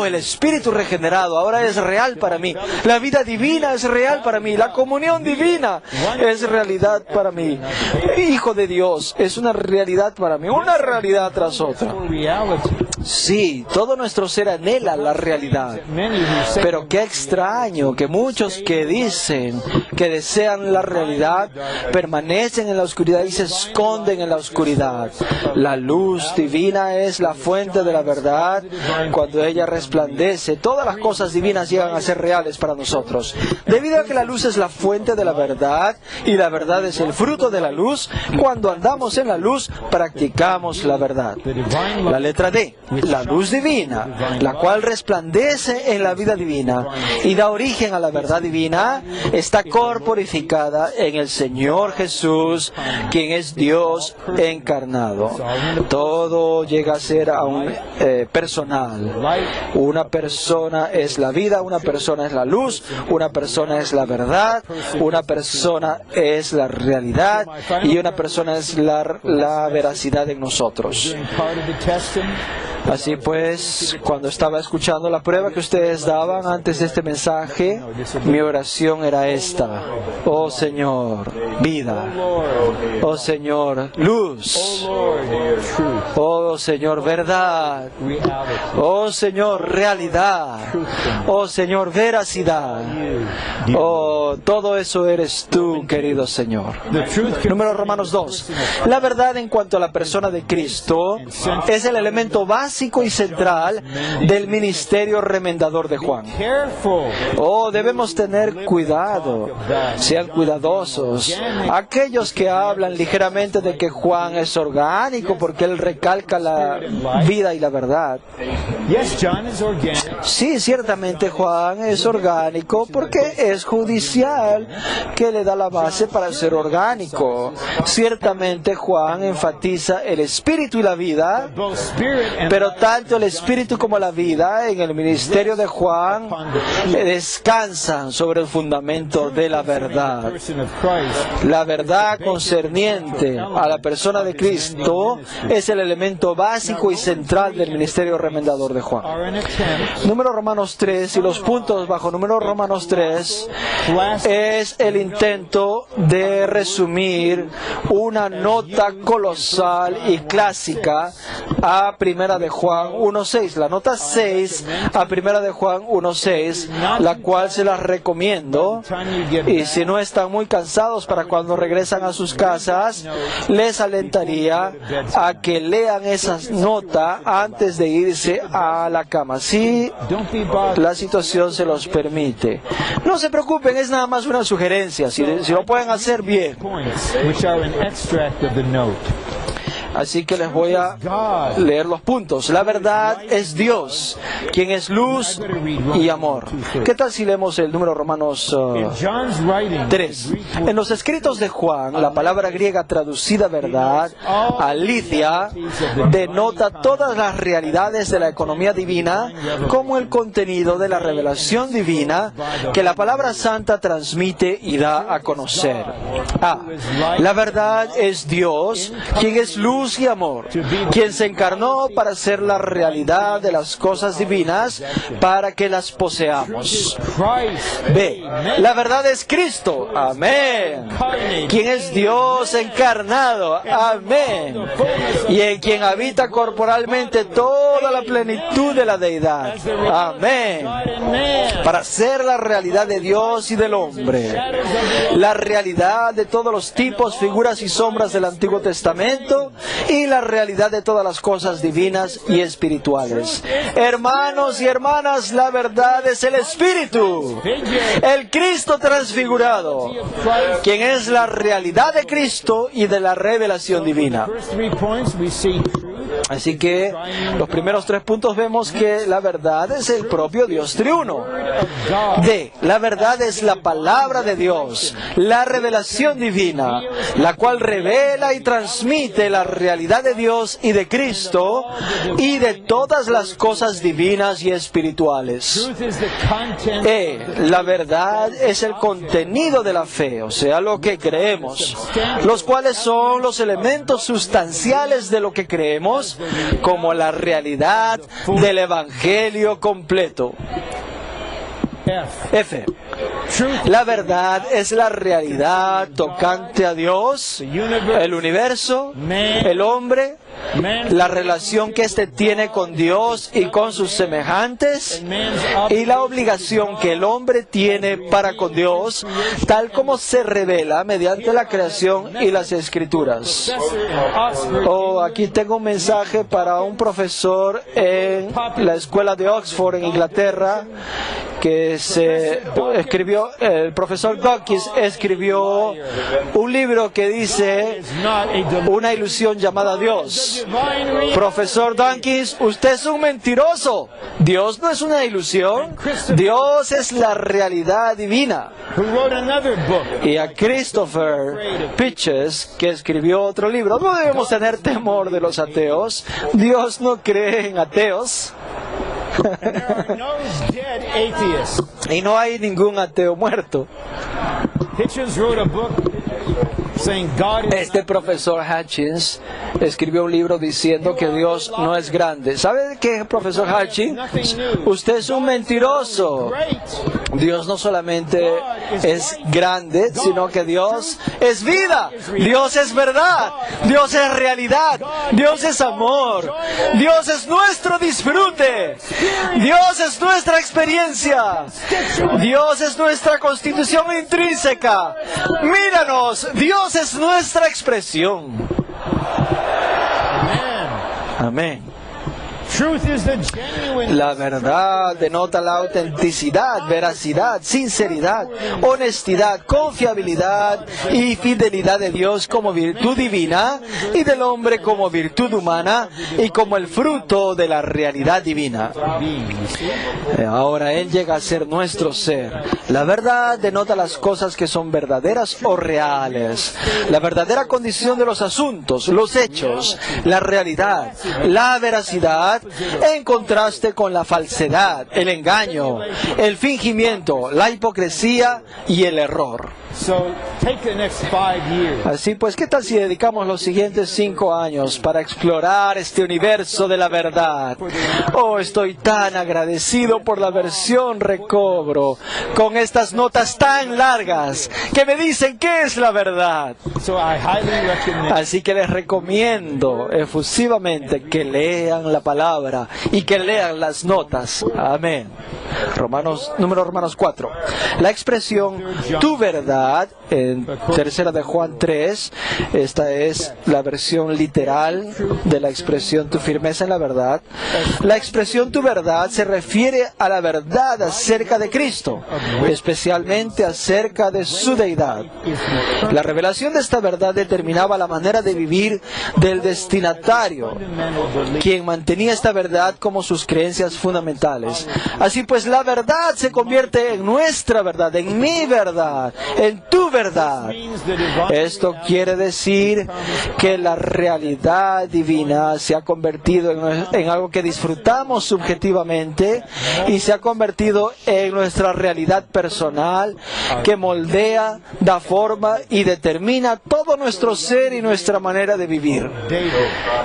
El Espíritu regenerado ahora es real para mí. La vida divina es real para mí. La comunión divina es realidad para mí. Hijo de Dios es una realidad para mí. Una realidad tras otra. Sí, todo nuestro ser anhela la realidad. Pero qué extraño que muchos que dicen que desean la realidad permanecen en la oscuridad y se esconden en la oscuridad. La luz divina es la fuente de la verdad. Cuando ella resplandece, todas las cosas divinas llegan a ser reales para nosotros. Debido a que la luz es la fuente de la verdad y la verdad es el fruto de la luz, cuando andamos en la luz, practicamos la verdad. La letra D, la luz divina, la cual resplandece en la vida divina y da origen a la verdad divina, está corporificada en el Señor Jesús, quien es Dios encarnado. Todo llega a ser personal. Una persona es la vida, una persona es la luz, una persona es la verdad, una persona es la realidad y una persona es la veracidad en nosotros. Así pues, cuando estaba escuchando la prueba que ustedes daban antes de este mensaje, mi oración era esta: oh Señor, vida. Oh Señor, luz. Oh Señor, verdad. Oh Señor, realidad. Oh Señor, veracidad. Oh, todo eso eres tú, querido Señor. Número Romanos 2. La verdad en cuanto a la persona de Cristo es el elemento básico y central del ministerio remendador de Juan. Debemos tener cuidado. Sean cuidadosos. Aquellos que hablan ligeramente de que Juan es orgánico porque él recalca la vida y la verdad. Sí, ciertamente Juan es orgánico porque es judicial, que le da la base para ser orgánico. Ciertamente Juan enfatiza el espíritu y la vida, Pero tanto el Espíritu como la vida en el ministerio de Juan descansan sobre el fundamento de la verdad. La verdad concerniente a la persona de Cristo es el elemento básico y central del ministerio remendador de Juan. Número Romanos 3 y los puntos bajo número Romanos 3 es el intento de resumir una nota colosal y clásica a Primera de Juan 1.6. La nota 6 a Primera de Juan 1.6, la cual se las recomiendo, y si no están muy cansados para cuando regresan a sus casas, les alentaría a que lean esa nota antes de irse a la cama, si la situación se los permite. No se preocupen, es nada más una sugerencia, si lo pueden hacer bien. Así que les voy a leer los puntos. La verdad es Dios, quien es luz y amor. ¿Qué tal si leemos el número Romanos 3? En los escritos de Juan, la palabra griega traducida verdad, aletheia, denota todas las realidades de la economía divina como el contenido de la revelación divina que la palabra santa transmite y da a conocer. La verdad es Dios, quien es luz y amor, quien se encarnó para ser la realidad de las cosas divinas para que las poseamos. B. La verdad es Cristo, amén, quien es Dios encarnado, amén, y en quien habita corporalmente toda la plenitud de la deidad, amén, para ser la realidad de Dios y del hombre, la realidad de todos los tipos, figuras y sombras del Antiguo Testamento y la realidad de todas las cosas divinas y espirituales. Hermanos y hermanas, la verdad es el Espíritu, el Cristo transfigurado, quien es la realidad de Cristo y de la revelación divina. Así que los primeros 3 puntos vemos que la verdad es el propio Dios triuno. D. La verdad es la palabra de Dios, la revelación divina, la cual revela y transmite la realidad de Dios y de Cristo y de todas las cosas divinas y espirituales. E. La verdad es el contenido de la fe, o sea, lo que creemos, los cuales son los elementos sustanciales de lo que creemos, como la realidad del Evangelio completo. F. La verdad es la realidad tocante a Dios, el universo, el hombre, la relación que éste tiene con Dios y con sus semejantes, y la obligación que el hombre tiene para con Dios, tal como se revela mediante la creación y las escrituras. Aquí tengo un mensaje para un profesor en la escuela de Oxford, en Inglaterra, que se escribió, el profesor Dawkins escribió un libro que dice Una ilusión llamada Dios. Profesor Dawkins, usted es un mentiroso. Dios no es una ilusión, Dios es la realidad divina. Y a Christopher Pitches, que escribió otro libro. No debemos tener temor de los ateos. Dios no cree en ateos. Y no hay ningún ateo muerto. Este profesor Hutchins escribió un libro diciendo que Dios no es grande. ¿Sabe qué, profesor Hutchins? Usted es un mentiroso. Dios no solamente es grande, sino que Dios es vida. Dios es verdad. Dios es realidad. Dios es amor. Dios es nuestro disfrute. Dios es nuestra experiencia. Dios es nuestra constitución intrínseca. Míranos, Dios es nuestra expresión. Amén. La verdad denota la autenticidad, veracidad, sinceridad, honestidad, confiabilidad y fidelidad de Dios como virtud divina y del hombre como virtud humana y como el fruto de la realidad divina. Ahora Él llega a ser nuestro ser. La verdad denota las cosas que son verdaderas o reales, la verdadera condición de los asuntos, los hechos, la realidad, la veracidad en contraste con la falsedad, el engaño, el fingimiento, la hipocresía y el error. So take the next 5 years. Así pues, ¿qué tal si dedicamos los siguientes 5 años para explorar este universo de la verdad? Oh, estoy tan agradecido por la versión Recobro, con estas notas tan largas que me dicen qué es la verdad. So I highly recommend. Así que les recomiendo efusivamente que lean la palabra y que lean las notas. Amén. Romanos 4. La expresión tu verdad en 3 de Juan 3, esta es la versión literal de la expresión tu firmeza en la verdad. La expresión tu verdad se refiere a la verdad acerca de Cristo, especialmente acerca de su deidad. La revelación de esta verdad determinaba la manera de vivir del destinatario, quien mantenía esta verdad como sus creencias fundamentales. Así pues, la verdad se convierte en nuestra verdad, en mi verdad, en tu verdad. Esto quiere decir que la realidad divina se ha convertido en algo que disfrutamos subjetivamente y se ha convertido en nuestra realidad personal que moldea, da forma y determina todo nuestro ser y nuestra manera de vivir.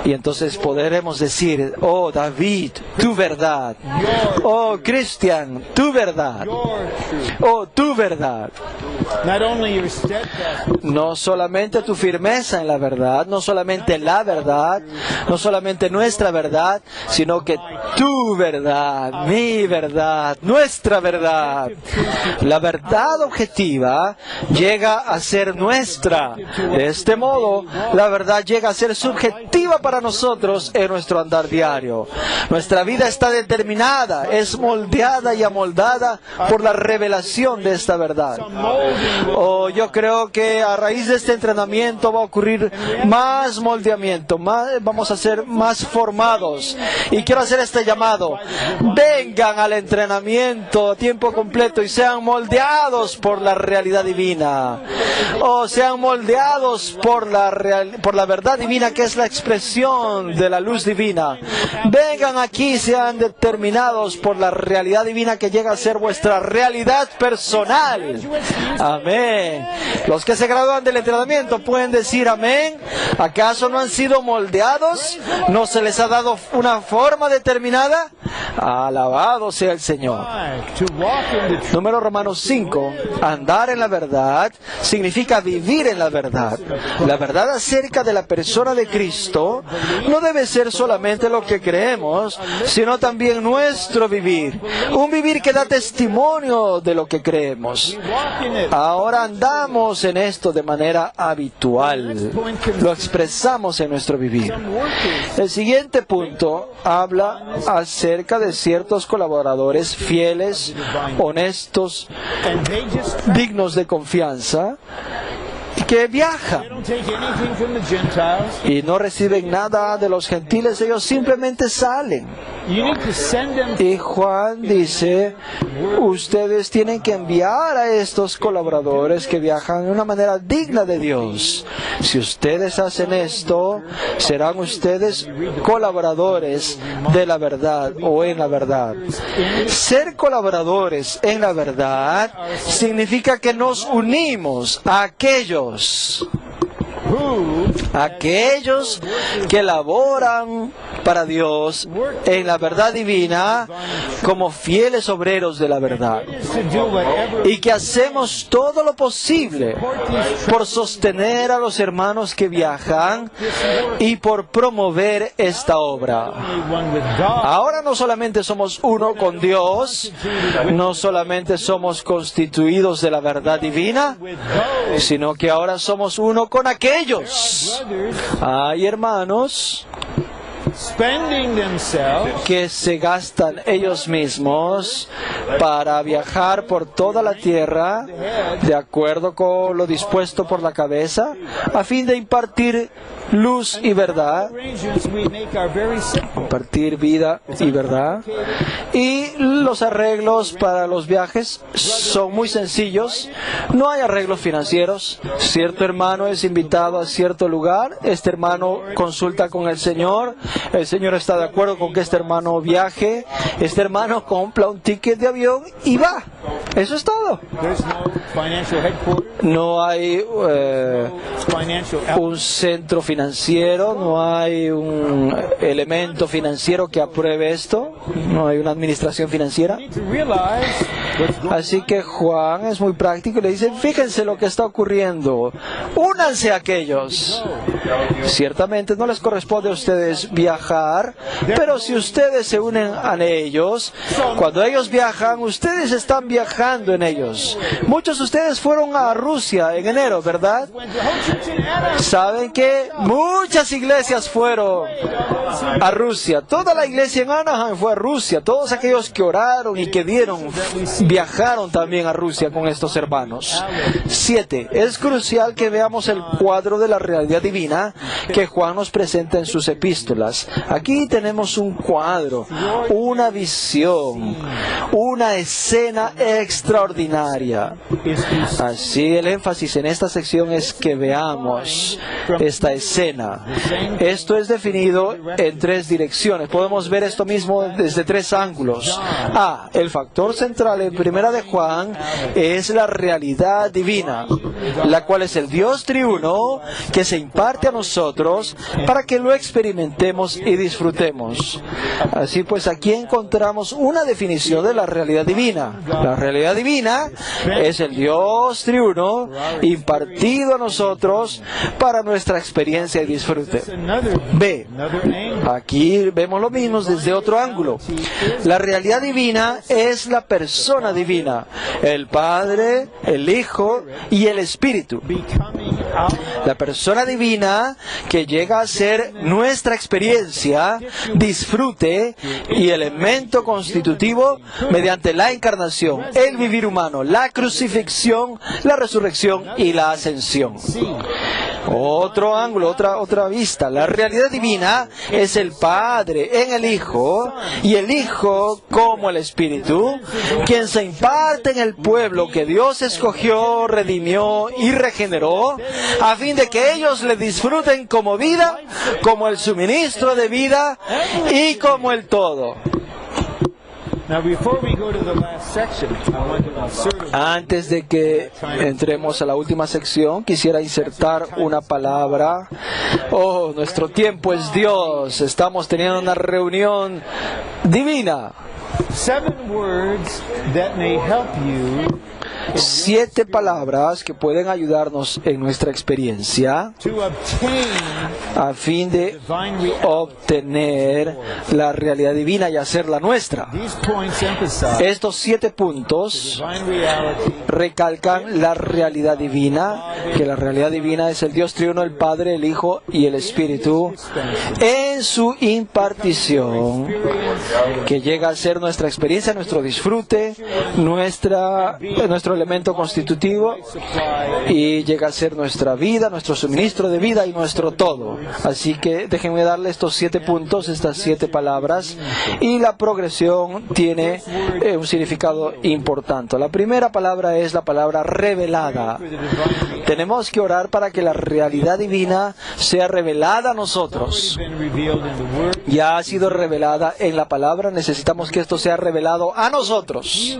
Y entonces podremos decir, oh David, tu verdad. Oh Cristian, tu verdad. Oh, tu verdad. Not only your steadfast, No solamente tu firmeza en la verdad, no solamente la verdad, no solamente nuestra verdad, sino que tu verdad, mi verdad, nuestra verdad. La verdad objetiva llega a ser nuestra. De este modo, la verdad llega a ser subjetiva para nosotros en nuestro andar diario. Nuestra vida está determinada, es moldeada y amoldada por la revelación de esta verdad. Oh, yo creo que a raíz de este entrenamiento va a ocurrir más moldeamiento, vamos a ser más formados. Y quiero hacer este llamado: vengan al entrenamiento a tiempo completo y sean moldeados por la realidad divina. Oh, sean moldeados por la verdad divina, que es la expresión de la luz divina. Vengan aquí y sean determinados por la realidad divina que llega a ser vuestra realidad personal. Amén. Los que se gradúan del entrenamiento pueden decir amén. ¿Acaso no han sido moldeados? ¿No se les ha dado una forma determinada? Alabado sea el Señor. to walk in the truth. Número Romanos 5. Andar en la verdad significa vivir en la verdad. La verdad acerca de la persona de Cristo no debe ser solamente lo que creemos, sino también nuestro vivir. Un vivir que da testimonio de lo que creemos. Walk in it. Ahora andamos en esto de manera habitual. Lo expresamos en nuestro vivir. El siguiente punto habla acerca de ciertos colaboradores fieles, honestos, And they just dignos de confianza, que viajan don't take anything from the Gentiles. y no reciben nada de los gentiles, ellos simplemente salen. You need to send them. Y Juan dice, ustedes tienen que enviar a estos colaboradores que viajan de una manera digna de Dios. Si ustedes hacen esto, serán ustedes colaboradores de la verdad o en la verdad. Ser colaboradores en la verdad significa que nos unimos a aquellos que laboran para Dios en la verdad divina como fieles obreros de la verdad, To do whatever y que hacemos todo lo posible por sostener a los hermanos que viajan y por promover esta obra. one with God. Ahora no solamente somos uno con Dios, no solamente somos constituidos de la verdad divina, sino que ahora somos uno con aquellos. Hay hermanos Spending themselves que se gastan ellos mismos para viajar por toda la tierra de acuerdo con lo dispuesto por la cabeza, a fin de impartir luz y verdad. arrangements we make are very simple. Compartir vida y verdad. Y los arreglos para los viajes son muy sencillos. No hay arreglos financieros. Cierto hermano es invitado a cierto lugar. Este hermano consulta con el Señor. El Señor está de acuerdo con que este hermano viaje. Este hermano compra un ticket de avión y va. Eso es todo. There's no financial headquarters, No hay financial un centro financiero, no hay un elemento financiero que apruebe esto, no hay una administración financiera. to realize what's going Así que Juan es muy práctico y le dice, fíjense lo que está ocurriendo, únanse a aquellos. Ciertamente no les corresponde a ustedes viajar, pero si ustedes se unen a ellos, cuando ellos viajan, ustedes están viajando en ellos. Muchos de ustedes fueron a Rusia en enero, ¿verdad? when the whole church in Anaheim Saben que muchas iglesias fueron a Rusia. Toda la iglesia en Anaheim fue a Rusia. Todos aquellos que oraron y que dieron viajaron también a Rusia con estos hermanos. 7. Es crucial que veamos el cuadro de la realidad divina que Juan nos presenta en sus epístolas. Aquí tenemos un cuadro, una visión, una escena extraordinaria. is to Así el énfasis en esta sección es que veamos esta escena. Esto es definido en 3 direcciones. Podemos ver esto mismo desde 3 ángulos. A. El factor central en Primera de Juan es la realidad divina, la cual es el Dios triuno que se imparte a nosotros para que lo experimentemos y disfrutemos. Así pues, aquí encontramos una definición de la realidad divina. La realidad divina es el Dios triuno impartido a nosotros para nuestra experiencia y disfrute. another B. angle. Aquí vemos lo mismo desde otro ángulo. La realidad divina es la persona divina, el Padre, el Hijo y el Espíritu. Becoming out La persona divina que llega a ser nuestra experiencia, disfrute y elemento constitutivo mediante la encarnación, el vivir humano, la crucifixión, la resurrección y la ascensión. Otro ángulo, otra vista. La realidad divina es el Padre en el Hijo y el Hijo como el Espíritu, quien se imparte en el pueblo que Dios escogió, redimió y regeneró, a fin de que ellos le disfruten como vida, como el suministro de vida y como el todo. Now, before we go to the last section, I want to insert a Antes de que entremos a la última sección, quisiera insertar una palabra. Oh, nuestro tiempo es Dios. Estamos teniendo una reunión divina. 7 words that may help you 7 palabras que pueden ayudarnos en nuestra experiencia to obtain a fin de divine reality. obtener la realidad divina y hacerla nuestra. These points emphasize Estos 7 puntos divine reality recalcan la realidad divina, que la realidad divina es el Dios triuno, el Padre, el Hijo y el Espíritu, en su impartición, que llega a ser nuestra experiencia, nuestro disfrute, nuestro elemento constitutivo, y llega a ser nuestra vida, nuestro suministro de vida y nuestro todo. Así que déjenme darle estos 7 puntos, estas 7 palabras, y la progresión tiene un significado importante. La primera palabra es la palabra revelada. Tenemos que orar para que la realidad divina sea revelada a nosotros. been revealed in the word. Ya ha sido revelada en la palabra, necesitamos que esto sea revelado a nosotros.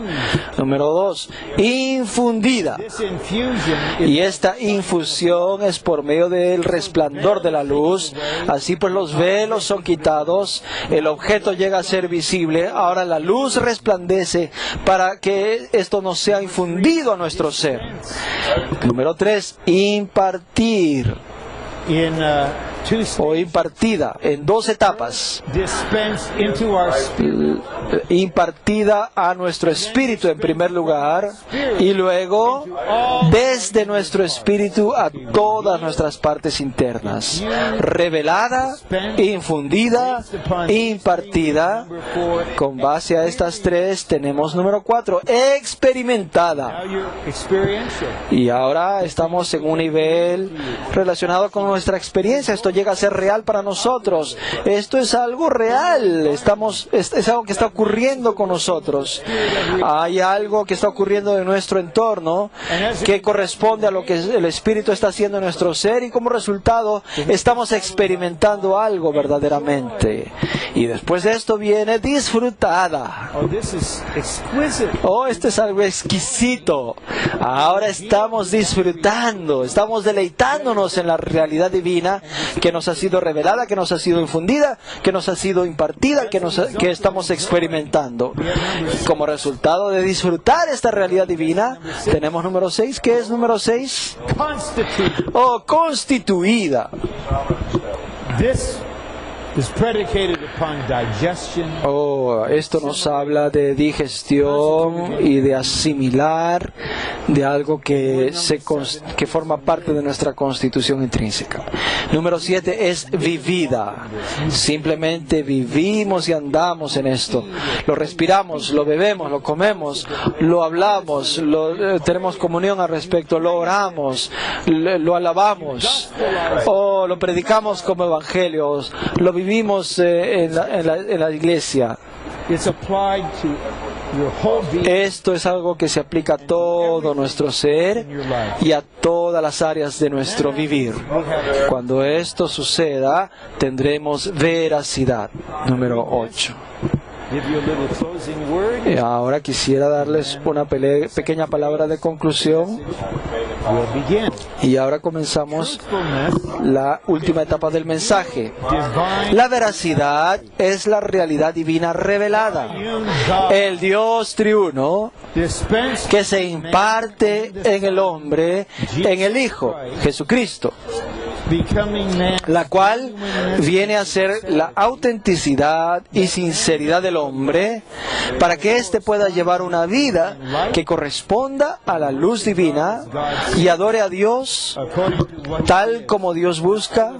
Número 2, infundida. This infusion is Y esta infusión es por medio del resplandor de la luz. Así pues los velos son quitados, el objeto llega a ser visible. Ahora la luz resplandece para que esto nos sea infundido a nuestro ser. Número 3, impartir in two o impartida en 2 etapas. dispensed into our spirit. Impartida a nuestro espíritu en primer lugar y luego desde nuestro espíritu a todas nuestras partes internas. Revelada, infundida, impartida. Con base a estas 3 tenemos número 4, experimentada. Now you're experiential. Y ahora estamos en un nivel relacionado con nuestra experiencia. Esto llega a ser real para nosotros. Esto es algo real, es algo que está ocurriendo con nosotros. Hay algo que está ocurriendo en nuestro entorno que corresponde a lo que el Espíritu está haciendo en nuestro ser, y como resultado estamos experimentando algo verdaderamente. Y después de esto viene disfrutada. Oh, esto es algo exquisito. Ahora estamos disfrutando, estamos deleitándonos en la realidad divina que nos ha sido revelada, que nos ha sido infundida, que nos ha sido impartida, que estamos experimentando. Como resultado de disfrutar esta realidad divina, tenemos número 6. ¿Qué es número 6? Oh, constituida. Oh, esto nos habla de digestión y de asimilar de algo que forma parte de nuestra constitución intrínseca. Número 7 es vivida. Simplemente vivimos y andamos en esto. Lo respiramos, lo bebemos, lo comemos, lo hablamos, tenemos comunión al respecto, lo oramos, lo alabamos, o lo predicamos como evangelios, lo vivimos en la iglesia. Esto es algo que se aplica a todo nuestro ser y a todas las áreas de nuestro vivir. Cuando esto suceda, tendremos veracidad. Número 8. Y ahora quisiera darles una pequeña palabra de conclusión. Y ahora comenzamos la última etapa del mensaje. La veracidad es la realidad divina revelada. El Dios triuno que se imparte en el hombre, en el Hijo, Jesucristo, la cual viene a ser la autenticidad y sinceridad del hombre para que éste pueda llevar una vida que corresponda a la luz divina y adore a Dios tal como Dios busca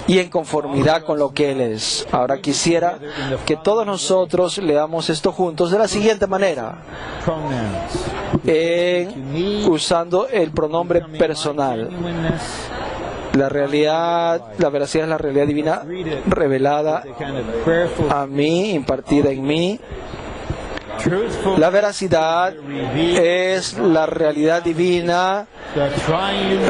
y en conformidad con lo que Él es. Ahora quisiera que todos nosotros leamos esto juntos de la siguiente manera, usando el pronombre personal. La veracidad es la realidad divina revelada a mí, impartida en mí. La veracidad es la realidad divina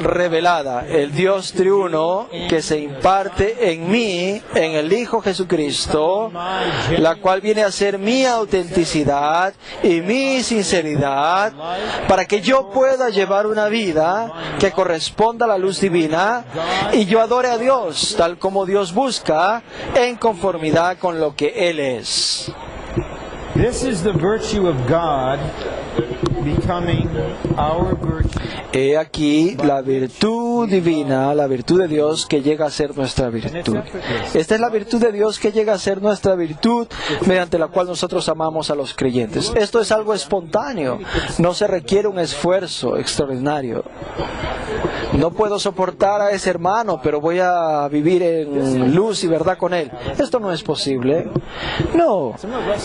revelada, el Dios triuno que se imparte en mí, en el Hijo Jesucristo, la cual viene a ser mi autenticidad y mi sinceridad para que yo pueda llevar una vida que corresponda a la luz divina y yo adore a Dios tal como Dios busca en conformidad con lo que Él es. This is the virtue of God becoming our virtue. He aquí la virtud divina, la virtud de Dios que llega a ser nuestra virtud. Esta es la virtud de Dios que llega a ser nuestra virtud, mediante la cual nosotros amamos a los creyentes. Esto es algo espontáneo, no se requiere un esfuerzo extraordinario. No puedo soportar a ese hermano, pero voy a vivir en luz y verdad con él. Esto no es posible. No,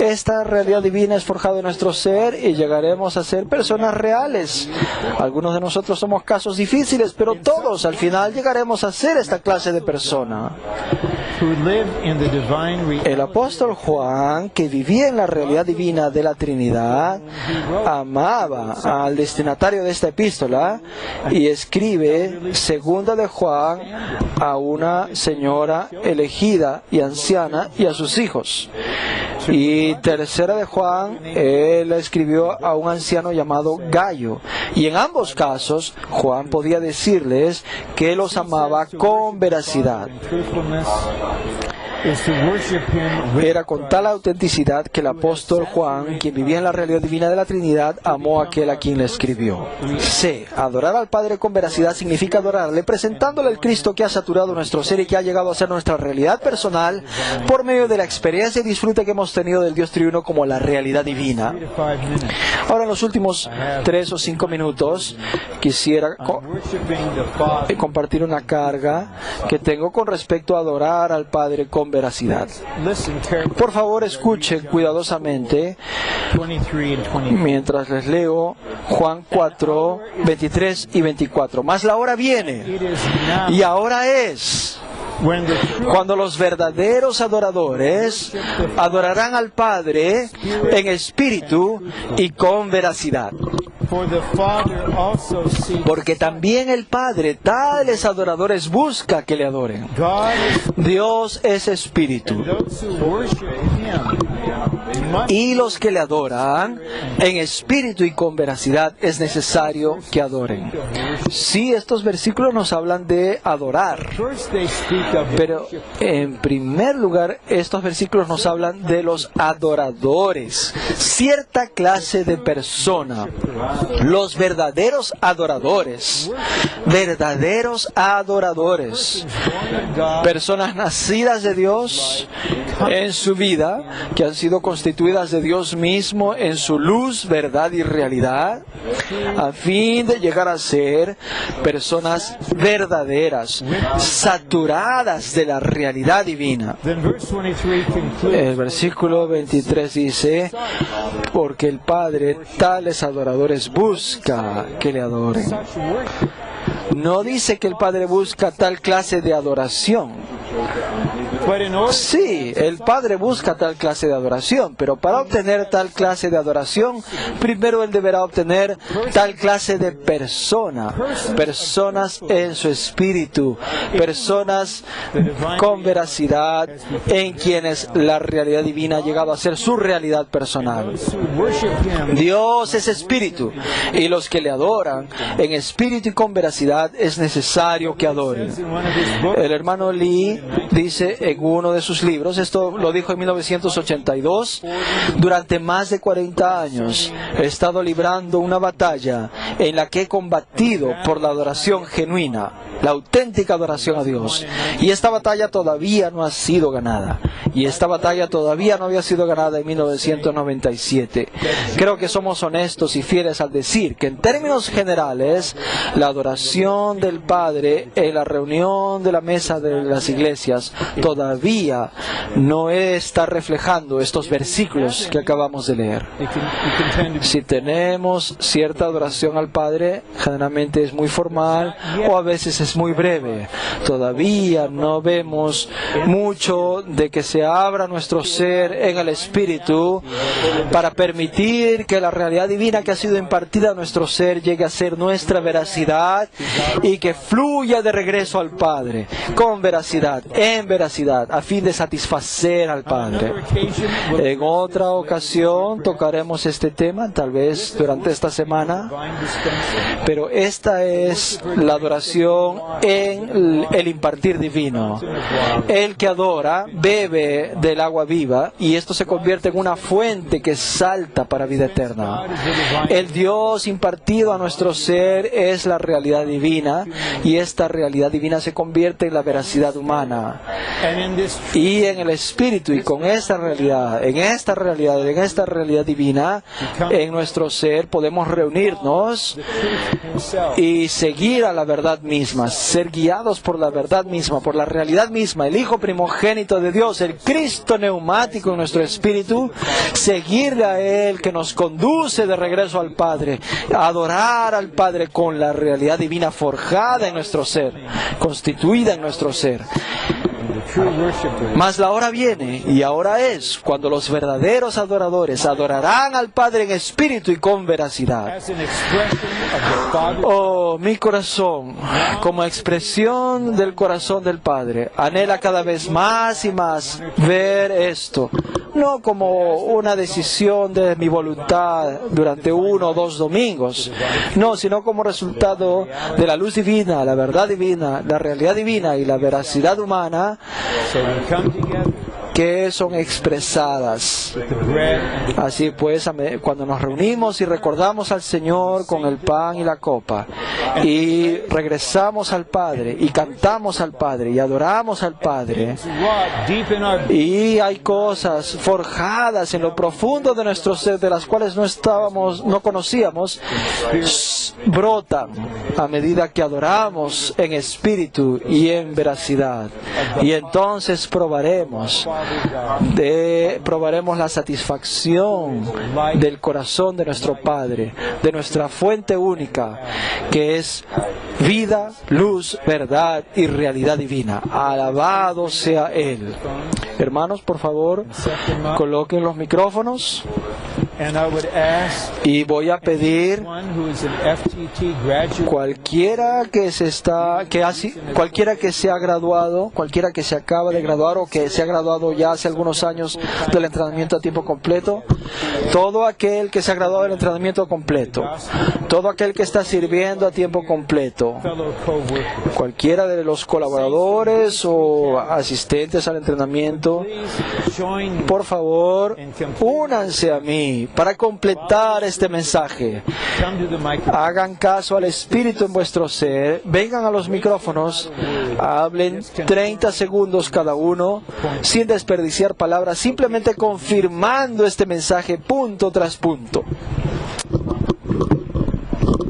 esta realidad divina es forjada en nuestro ser y llegaremos a ser personas reales. Algunos de nosotros somos casos difíciles, pero todos al final llegaremos a ser esta clase de persona. El apóstol Juan, que vivía en la realidad divina de la Trinidad, amaba al destinatario de esta epístola y escribe segunda de Juan a una señora elegida y anciana y a sus hijos. Y tercera de Juan, él escribió a un anciano llamado Gallo. Y en ambos casos, Juan podía decirles que los amaba con veracidad. Era con tal autenticidad que el apóstol Juan, quien vivía en la realidad divina de la Trinidad, amó a aquel a quien le escribió. C. Adorar al Padre con veracidad significa adorarle presentándole al Cristo que ha saturado nuestro ser y que ha llegado a ser nuestra realidad personal por medio de la experiencia y disfrute que hemos tenido del Dios triuno como la realidad divina. Ahora, en los últimos 3 o 5 minutos, quisiera compartir una carga que tengo con respecto a adorar al Padre con veracidad. Por favor, escuchen cuidadosamente mientras les leo Juan 4, 23 y 24. Mas la hora viene y ahora es Cuando los verdaderos adoradores adorarán al Padre en espíritu y con veracidad. Porque también el Padre tales adoradores busca que le adoren. Dios es espíritu. Y los que le adoran en espíritu y con veracidad es necesario que adoren. Sí, estos versículos nos hablan de adorar. Pero en primer lugar, estos versículos nos hablan de los adoradores. Cierta clase de persona. Los verdaderos adoradores. Verdaderos adoradores. Personas nacidas de Dios en su vida, que han sido constituidas de Dios mismo en su luz, verdad y realidad, a fin de llegar a ser personas verdaderas, saturadas de la realidad divina. El versículo 23 dice, porque el Padre tales adoradores busca que le adoren. No dice que el Padre busca tal clase de adoración. Sí, el Padre busca tal clase de adoración, pero para obtener tal clase de adoración, primero Él deberá obtener tal clase de persona, personas en su espíritu, personas con veracidad, en quienes la realidad divina ha llegado a ser su realidad personal. Dios es espíritu, y los que le adoran en espíritu y con veracidad es necesario que adoren. El hermano Lee dice en uno de sus libros, esto lo dijo en 1982, durante más de 40 años he estado librando una batalla en la que he combatido por la adoración genuina, la auténtica adoración a Dios. Y esta batalla todavía no ha sido ganada. Y esta batalla todavía no había sido ganada en 1997. Creo que somos honestos y fieles al decir que en términos generales, la adoración del Padre en la reunión de la mesa de las iglesias todavía no está reflejando estos versículos que acabamos de leer. Si tenemos cierta adoración al Padre, generalmente es muy formal o a veces es muy breve. Todavía no vemos mucho de que se abra nuestro ser en el Espíritu para permitir que la realidad divina que ha sido impartida a nuestro ser llegue a ser nuestra veracidad y que fluya de regreso al Padre con veracidad, en veracidad, a fin de satisfacer al Padre. En otra ocasión tocaremos este tema, tal vez durante esta semana, pero esta es la adoración en el impartir divino. El que adora bebe del agua viva y esto se convierte en una fuente que salta para vida eterna. El Dios impartido a nuestro ser es la realidad divina y esta realidad divina se convierte en la veracidad humana. Y en el Espíritu y con esta realidad, en esta realidad divina, en nuestro ser podemos reunirnos y seguir a la verdad misma, ser guiados por la verdad misma, por la realidad misma, el Hijo primogénito de Dios, el Cristo neumático en nuestro espíritu, seguirle a Él que nos conduce de regreso al Padre, adorar al Padre con la realidad divina forjada en nuestro ser, constituida en nuestro ser. Mas la hora viene, y ahora es, cuando los verdaderos adoradores adorarán al Padre en espíritu y con veracidad. Oh, mi corazón, como expresión del corazón del Padre, anhela cada vez más y más ver esto. No como una decisión de mi voluntad durante 1 o 2 domingos. No, sino como resultado de la luz divina, la verdad divina, la realidad divina y la veracidad humana que son expresadas. Así pues, cuando nos reunimos y recordamos al Señor con el pan y la copa, y regresamos al Padre, y cantamos al Padre, y adoramos al Padre, y hay cosas forjadas en lo profundo de nuestro ser, de las cuales no conocíamos, brotan a medida que adoramos en espíritu y en veracidad. Y entonces probaremos probaremos la satisfacción del corazón de nuestro Padre, de nuestra fuente única, que es vida, luz, verdad y realidad divina. Alabado sea Él. Hermanos, por favor, coloquen los micrófonos. Y voy a pedir cualquiera que se ha graduado, cualquiera que se acaba de graduar o que se ha graduado ya hace algunos años del entrenamiento a tiempo completo, todo aquel que se ha graduado del entrenamiento completo, todo aquel que está sirviendo a tiempo completo, cualquiera de los colaboradores o asistentes al entrenamiento, por favor, únanse a mí para completar este mensaje. Hagan caso al Espíritu en vuestro ser, vengan a los micrófonos, hablen 30 segundos cada uno, sin desperdiciar palabras, simplemente confirmando este mensaje punto tras punto.